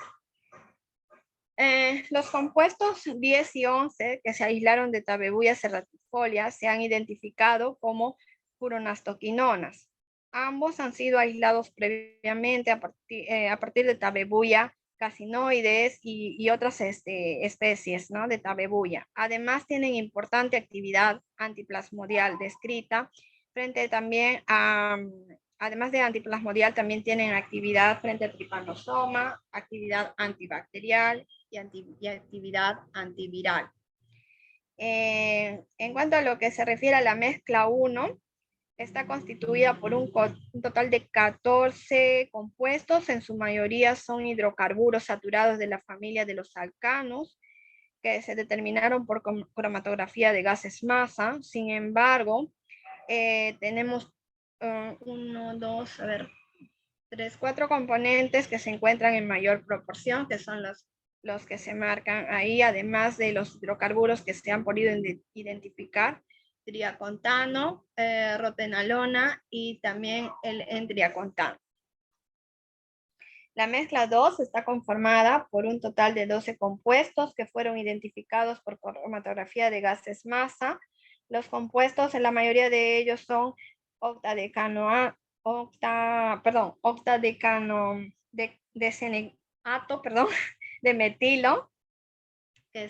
Los compuestos 10 y 11 que se aislaron de Tabebuia serratifolia se han identificado como furonastoquinonas. Ambos han sido aislados previamente a partir de Tabebuia casinoides y otras especies, ¿no?, de Tabebuia. Además, tienen importante actividad antiplasmodial descrita frente también a, además de antiplasmodial, también tienen actividad frente a tripanosoma, actividad antibacterial y actividad antiviral. En cuanto a lo que se refiere a la mezcla 1, está constituida por un total de 14 compuestos, en su mayoría son hidrocarburos saturados de la familia de los alcanos, que se determinaron por cromatografía de gases masa. Sin embargo, tenemos 4 componentes que se encuentran en mayor proporción, que son los que se marcan ahí, además de los hidrocarburos que se han podido identificar: triacontano, rotenalona y también el endriacontano. La mezcla 2 está conformada por un total de 12 compuestos que fueron identificados por cromatografía de gases masa. Los compuestos, en la mayoría de ellos, son octadecanoato, de metilo, que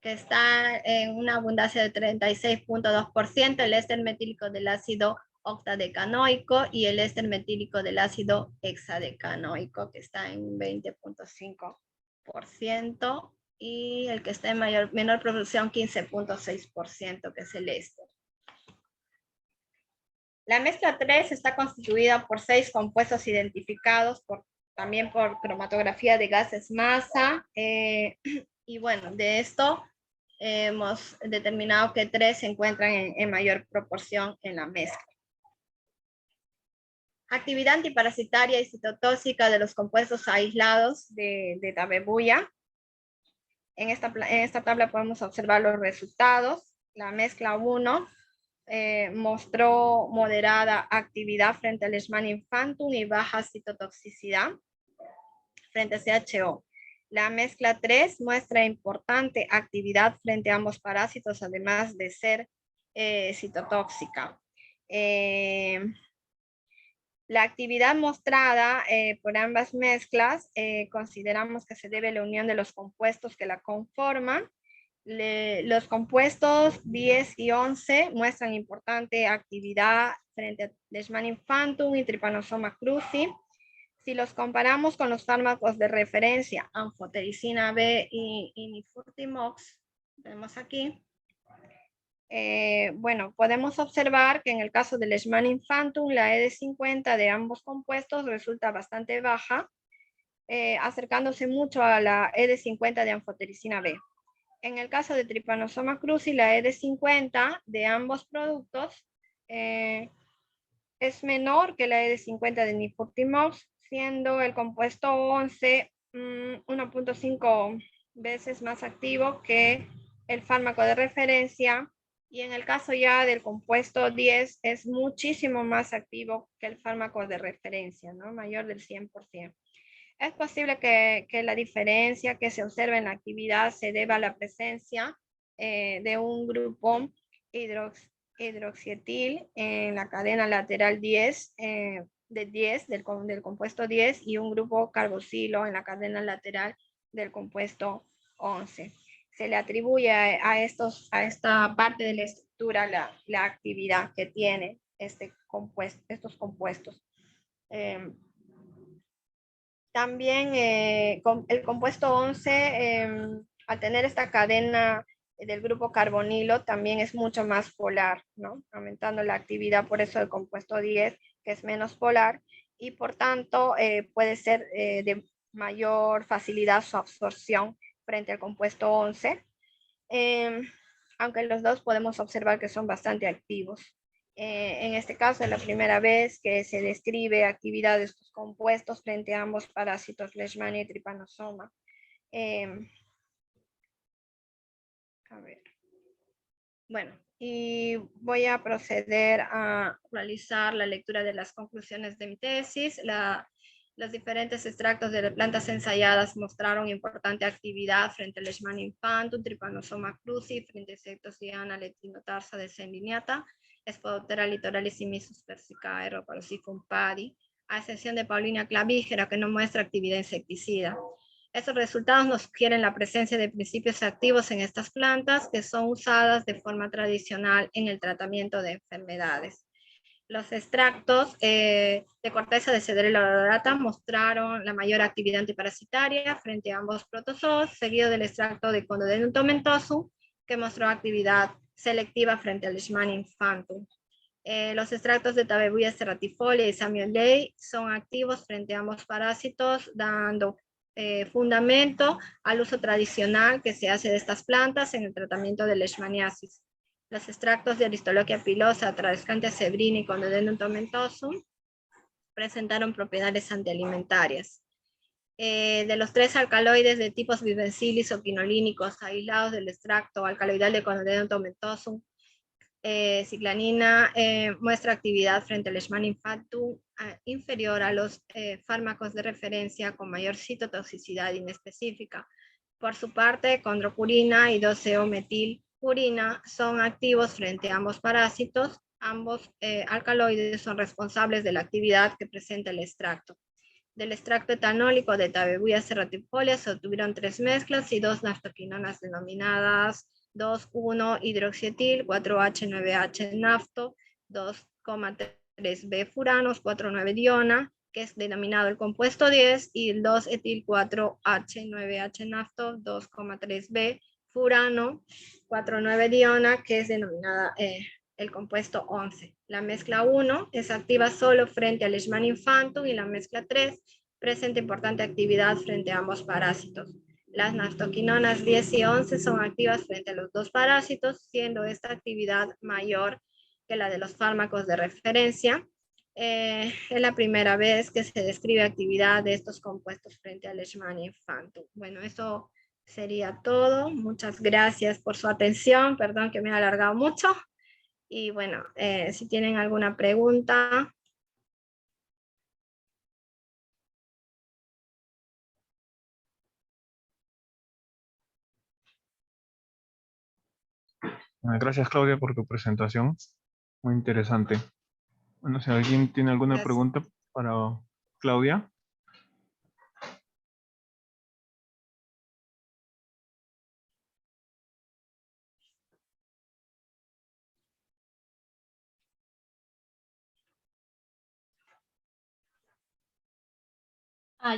está en una abundancia de 36.2%, el éster metílico del ácido octadecanoico y el éster metílico del ácido hexadecanoico, que está en 20.5%, y el que está en menor proporción 15.6%, que es el éster. La mezcla 3 está constituida por 6 compuestos identificados también por cromatografía de gases masa, y bueno, de esto hemos determinado que 3 se encuentran en mayor proporción en la mezcla. Actividad antiparasitaria y citotóxica de los compuestos aislados de Tabebuia. En esta tabla podemos observar los resultados. La mezcla 1 mostró moderada actividad frente al Leishmania infantum y baja citotoxicidad frente a CHO. La mezcla 3 muestra importante actividad frente a ambos parásitos, además de ser citotóxica. La actividad mostrada por ambas mezclas consideramos que se debe a la unión de los compuestos que la conforman. Los compuestos 10 y 11 muestran importante actividad frente a Leishmania infantum y Trypanosoma cruzi. Si los comparamos con los fármacos de referencia, anfotericina B y nifurtimox, vemos aquí, bueno, podemos observar que en el caso del Leishmania infantum, la ED50 de ambos compuestos resulta bastante baja, acercándose mucho a la ED50 de anfotericina B. En el caso de Trypanosoma cruzi, la ED50 de ambos productos es menor que la ED50 de nifurtimox. siendo el compuesto 11 1.5 veces más activo que el fármaco de referencia, y en el caso ya del compuesto 10 es muchísimo más activo que el fármaco de referencia, ¿no? Mayor del 100%. Es posible que la diferencia que se observa en la actividad se deba a la presencia de un grupo hidroxietil en la cadena lateral 10, del compuesto 10, y un grupo carboxilo en la cadena lateral del compuesto 11. Se le atribuye a esta parte de la estructura la actividad que tiene estos compuestos. También el compuesto 11, al tener esta cadena del grupo carbonilo, también es mucho más polar, ¿no? Aumentando la actividad, por eso el compuesto 10, que es menos polar, y por tanto puede ser de mayor facilidad su absorción frente al compuesto 11, aunque los dos podemos observar que son bastante activos. En este caso es la primera vez que se describe actividad de estos compuestos frente a ambos parásitos Leishmania y Trypanosoma. A ver. Bueno, y voy a proceder a realizar la lectura de las conclusiones de mi tesis. Los diferentes extractos de plantas ensayadas mostraron importante actividad frente al Leishmania infantum, Trypanosoma cruzi, frente a insectos diana, Lectinotarsa descendiniata, Spodoptera litoralis y Mysus persicae, Aeroparosicum padi, a excepción de Paulinia clavigera, que no muestra actividad insecticida. Estos resultados nos sugieren la presencia de principios activos en estas plantas que son usadas de forma tradicional en el tratamiento de enfermedades. Los extractos de corteza de Cedrela odorata mostraron la mayor actividad antiparasitaria frente a ambos protozoos, seguido del extracto de Condodenum tomentosum, que mostró actividad selectiva frente al Leishmania infantum. Los extractos de Tabebuia serratifolia y Samuel Ley son activos frente a ambos parásitos, dando fundamento al uso tradicional que se hace de estas plantas en el tratamiento de leishmaniasis. Los extractos de Aristolochia pilosa, Tradescantia sebrini y Condodenum tomentosum presentaron propiedades antialimentarias. De los 3 alcaloides de tipos vivencilis o quinolínicos aislados del extracto alcaloidal de Condodenum tomentosum, ciclanina muestra actividad frente al Leishmania infantum inferior a los fármacos de referencia con mayor citotoxicidad inespecífica. Por su parte, condrocurina y 2-metilpurina son activos frente a ambos parásitos. Ambos alcaloides son responsables de la actividad que presenta el extracto. Del extracto etanólico de Tabebuia serratifolia se obtuvieron 3 mezclas y 2 naftoquinonas denominadas 2,1-hidroxietil, 4H9H nafto, 2,3B furanos, 4,9-diona, que es denominado el compuesto 10, y el 2-etil 4H9H nafto, 2,3B furano, 4,9-diona, que es denominada el compuesto 11. La mezcla 1 es activa solo frente al Leishmania infantum y la mezcla 3 presenta importante actividad frente a ambos parásitos. Las naftoquinonas 10 y 11 son activas frente a los dos parásitos, siendo esta actividad mayor que la de los fármacos de referencia. Es la primera vez que se describe actividad de estos compuestos frente al Leishmania infantum. Bueno, eso sería todo. Muchas gracias por su atención. Perdón que me he alargado mucho. Y bueno, si tienen alguna pregunta. Gracias, Claudia, por tu presentación. Muy interesante. Bueno, si alguien tiene alguna pregunta para Claudia.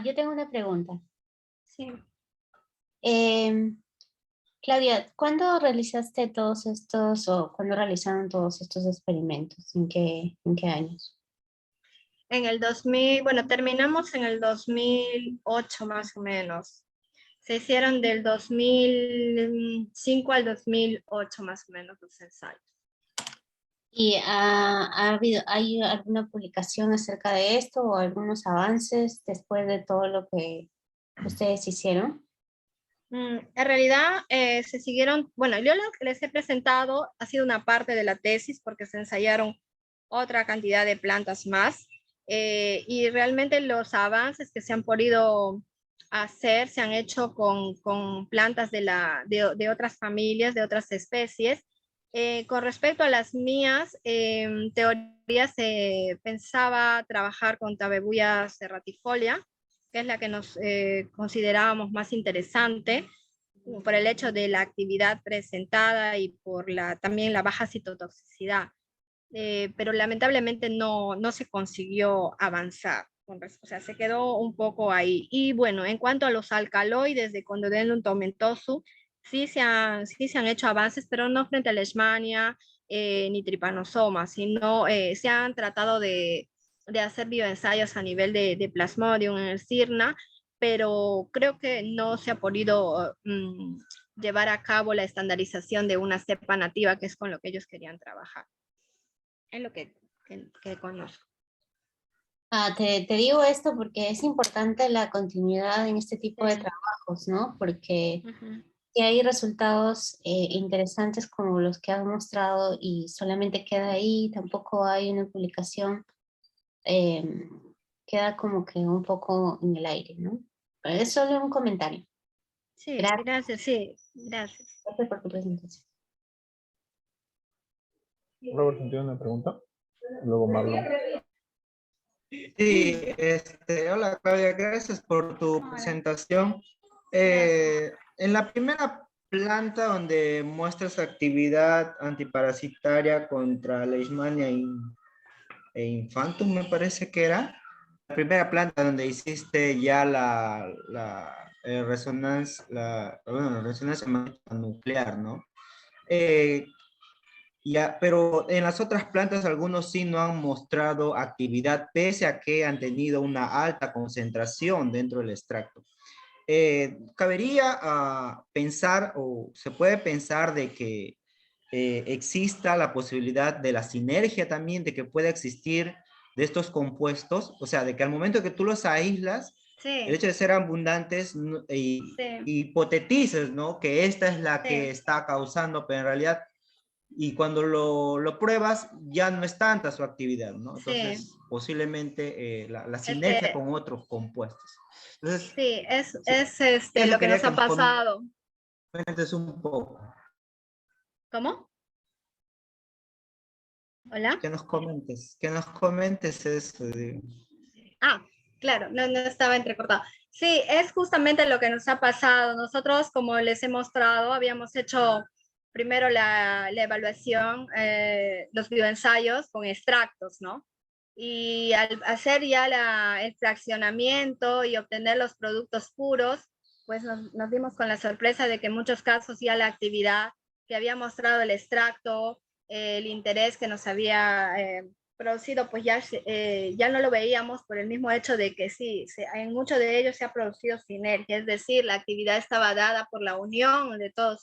Yo tengo una pregunta. Sí. Claudia, ¿cuándo realizaste todos estos o cuándo realizaron todos estos experimentos? ¿En qué años? En el 2000, bueno, terminamos en el 2008 más o menos. Se hicieron del 2005 al 2008 más o menos los ensayos. ¿Y hay alguna publicación acerca de esto o algunos avances después de todo lo que ustedes hicieron? En realidad se siguieron, bueno, yo lo que les he presentado ha sido una parte de la tesis porque se ensayaron otra cantidad de plantas más y realmente los avances que se han podido hacer se han hecho con plantas de otras familias, de otras especies. Con respecto a las mías, en teoría se pensaba trabajar con Tabebuia serratifolia, que es la que nos considerábamos más interesante por el hecho de la actividad presentada y por también la baja citotoxicidad. Pero lamentablemente no se consiguió avanzar. O sea, se quedó un poco ahí. Y bueno, en cuanto a los alcaloides de Condodelum tomentoso, sí se han hecho avances, pero no frente a Leishmania ni Trypanosoma, sino se han tratado de hacer bioensayos a nivel de Plasmodium en el CIRNA, pero creo que no se ha podido llevar a cabo la estandarización de una cepa nativa, que es con lo que ellos querían trabajar. Es lo que conozco. Te digo esto porque es importante la continuidad en este tipo de trabajos, ¿no? Porque si hay resultados interesantes como los que has mostrado y solamente queda ahí, tampoco hay una publicación, queda como que un poco en el aire, ¿no? Pero es solo un comentario. Sí, Gracias. gracias, sí, gracias. Gracias por tu presentación. Robert, ¿tiene una pregunta? Luego Marlon. Sí, hola Claudia, gracias por tu presentación. En la primera planta donde muestras actividad antiparasitaria contra Leishmania e Infantum, me parece que era. La primera planta donde hiciste ya resonancia magnética nuclear, ¿no? Ya, pero en las otras plantas algunos sí no han mostrado actividad pese a que han tenido una alta concentración dentro del extracto. Cabería pensar o se puede pensar de que exista la posibilidad de la sinergia también, de que pueda existir de estos compuestos, o sea, de que al momento que tú los aíslas, el hecho de ser abundantes hipotetices, ¿no? Que esta es la que está causando, pero en realidad y cuando lo pruebas ya no es tanta su actividad, ¿no? Entonces, posiblemente la sinergia con otros compuestos. Entonces, sí, es eso lo que quería nos que ha nos pasado. comentes un poco. ¿Cómo? ¿Hola? Que nos comentes eso. Claro, no estaba entrecortado. Sí, es justamente lo que nos ha pasado. Nosotros, como les he mostrado, habíamos hecho primero la evaluación, los bioensayos con extractos, ¿no? Y al hacer ya el fraccionamiento y obtener los productos puros, pues nos dimos con la sorpresa de que en muchos casos ya la actividad que había mostrado el extracto, el interés que nos había producido, pues ya no lo veíamos por el mismo hecho de que sí, en muchos de ellos se ha producido sinergia, es decir, la actividad estaba dada por la unión de todos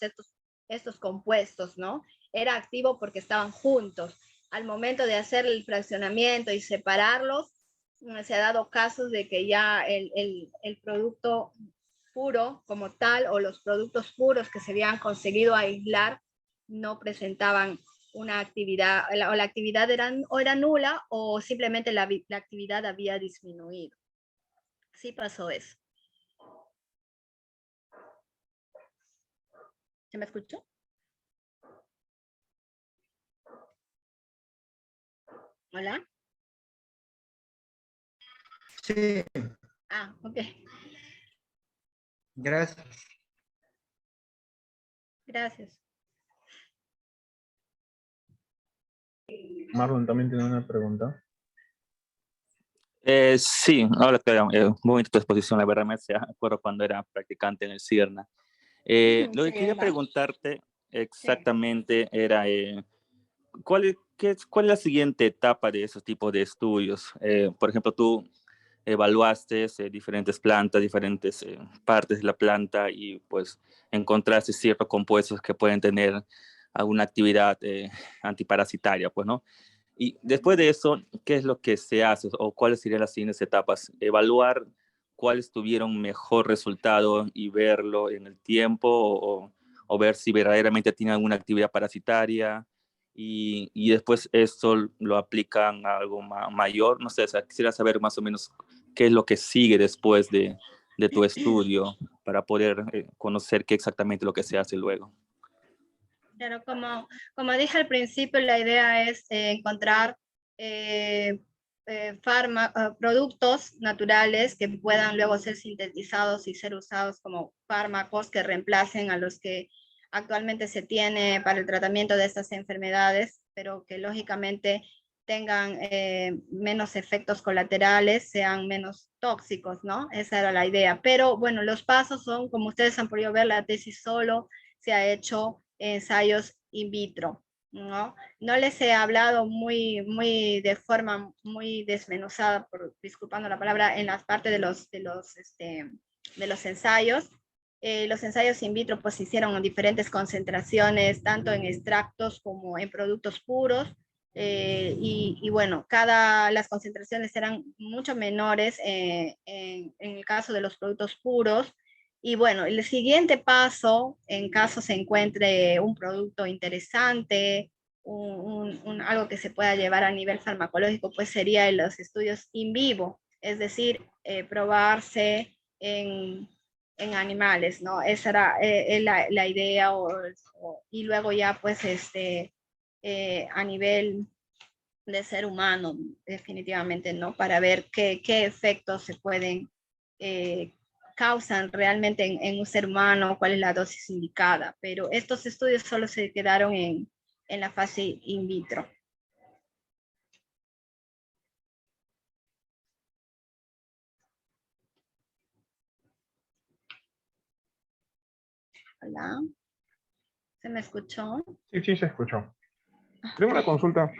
estos compuestos, ¿no? Era activo porque estaban juntos. Al momento de hacer el fraccionamiento y separarlos, se ha dado casos de que ya el producto puro como tal o los productos puros que se habían conseguido aislar no presentaban una actividad o la actividad era nula o simplemente la actividad había disminuido. Sí pasó eso. ¿Se me escuchó? ¿Hola? Sí, Ok. gracias. Gracias. Marlon también tiene una pregunta. Sí, ahora claro, muy bonita tu exposición, la verdad me acuerdo cuando era practicante en el CIRNA. Lo que quería preguntarte exactamente era, ¿cuál es la siguiente etapa de esos tipos de estudios? Por ejemplo, tú evaluaste diferentes plantas, diferentes partes de la planta y pues encontraste ciertos compuestos que pueden tener alguna actividad antiparasitaria, pues, ¿no? Y después de eso, ¿qué es lo que se hace o cuáles serían las siguientes etapas? Evaluar cuáles tuvieron mejor resultado y verlo en el tiempo o ver si verdaderamente tienen alguna actividad parasitaria y después esto lo aplican a algo mayor. No sé, o sea, quisiera saber más o menos qué es lo que sigue después de tu estudio para poder conocer qué exactamente lo que se hace luego. Pero como dije al principio, la idea es encontrar productos naturales que puedan luego ser sintetizados y ser usados como fármacos que reemplacen a los que actualmente se tiene para el tratamiento de estas enfermedades, pero que lógicamente tengan menos efectos colaterales, sean menos tóxicos, ¿no? Esa era la idea. Pero bueno, los pasos son, como ustedes han podido ver, la tesis solo se ha hecho ensayos in vitro, ¿no? No les he hablado de forma muy desmenuzada, disculpando la palabra, en las partes de los ensayos. Los ensayos in vitro pues se hicieron en diferentes concentraciones, tanto en extractos como en productos puros, y bueno, las concentraciones eran mucho menores en el caso de los productos puros. Y bueno, el siguiente paso, en caso se encuentre un producto interesante, algo que se pueda llevar a nivel farmacológico, pues sería los estudios in vivo, es decir, probarse en animales, ¿no? Esa era la idea, y luego ya pues a nivel de ser humano, definitivamente, ¿no? Para ver qué efectos se pueden causan realmente en un ser humano, cuál es la dosis indicada, pero estos estudios solo se quedaron en la fase in vitro. Hola, ¿se me escuchó? Sí, se escuchó. Tengo una consulta.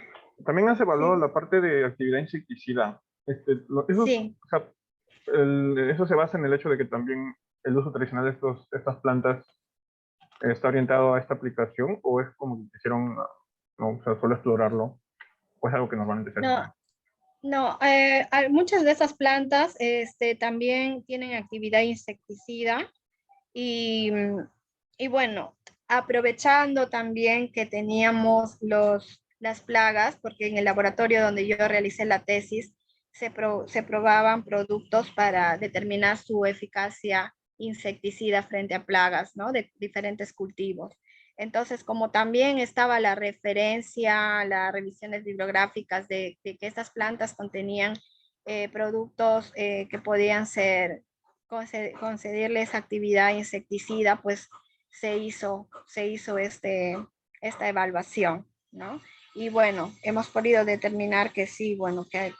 También has evaluado la parte de actividad insecticida. Sí. O sea, eso se basa en el hecho de que también el uso tradicional de estas plantas está orientado a esta aplicación, o es como que quisieron, no, o sea, solo explorarlo, o es algo que normalmente se hace. No, muchas de esas plantas también tienen actividad insecticida y bueno, aprovechando también que teníamos las plagas, porque en el laboratorio donde yo realicé la tesis se probaban productos para determinar su eficacia insecticida frente a plagas, ¿no? De diferentes cultivos. Entonces, como también estaba la referencia, las revisiones bibliográficas de que estas plantas contenían productos que podían concederles actividad insecticida, pues se hizo esta evaluación, ¿no? Y bueno, hemos podido determinar que sí, bueno, que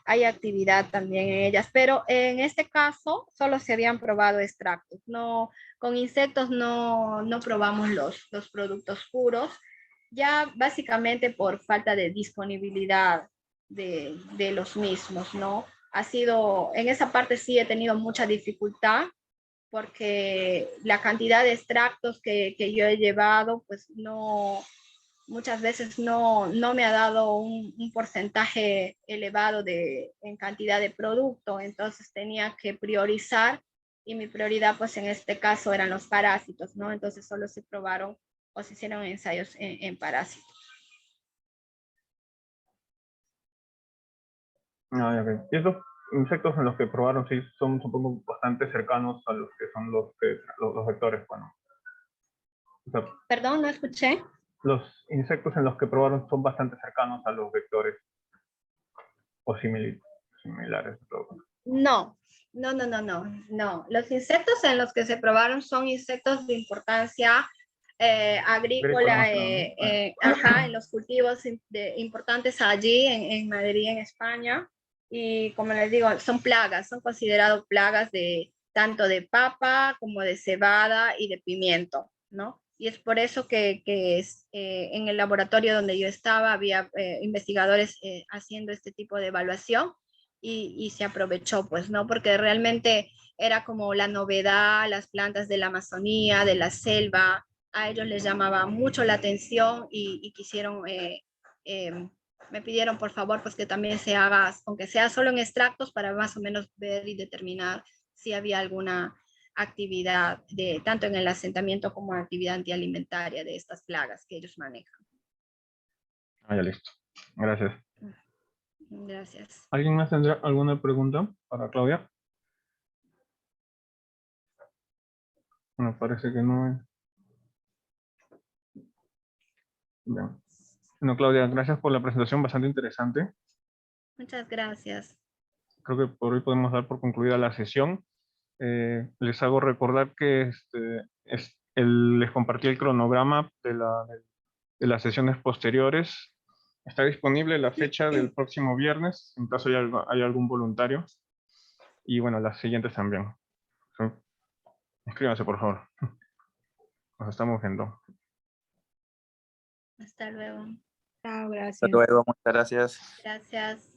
hay actividad también en ellas, pero en este caso solo se habían probado extractos, no, con insectos no probamos los productos puros, ya básicamente por falta de disponibilidad de los mismos, ¿no? En esa parte sí he tenido mucha dificultad porque la cantidad de extractos que yo he llevado, pues muchas veces no me ha dado un porcentaje elevado en cantidad de producto, entonces tenía que priorizar y mi prioridad pues en este caso eran los parásitos, ¿no? Entonces solo se probaron o se hicieron ensayos en parásitos. Okay. Y estos insectos en los que probaron sí son, supongo, bastante cercanos a los que son los vectores, bueno. O sea, Perdón, no escuché. Los insectos en los que probaron son bastante cercanos a los vectores o similares. No. Los insectos en los que se probaron son insectos de importancia agrícola, en los cultivos importantes allí en Madrid, en España. Y como les digo, son plagas, son considerados plagas tanto de papa como de cebada y de pimiento, ¿no? Y es por eso que en el laboratorio donde yo estaba había investigadores haciendo este tipo de evaluación y se aprovechó, pues, ¿no? Porque realmente era como la novedad, las plantas de la Amazonía, de la selva, a ellos les llamaba mucho la atención y quisieron, me pidieron por favor pues que también se haga, aunque sea solo en extractos, para más o menos ver y determinar si había alguna actividad, tanto en el asentamiento como actividad antialimentaria de estas plagas que ellos manejan. Ah, ya listo. Gracias. Gracias. ¿Alguien más tendrá alguna pregunta para Claudia? Bueno, parece que no. Bien. Bueno, Claudia, gracias por la presentación, bastante interesante. Muchas gracias. Creo que por hoy podemos dar por concluida la sesión. Les hago recordar que les compartí el cronograma de las sesiones posteriores. Está disponible la fecha del próximo viernes, en caso hay algún voluntario. Y bueno, las siguientes también. Inscríbanse, por favor. Nos estamos viendo. Hasta luego. Chao, Hasta gracias. luego, muchas gracias. Gracias.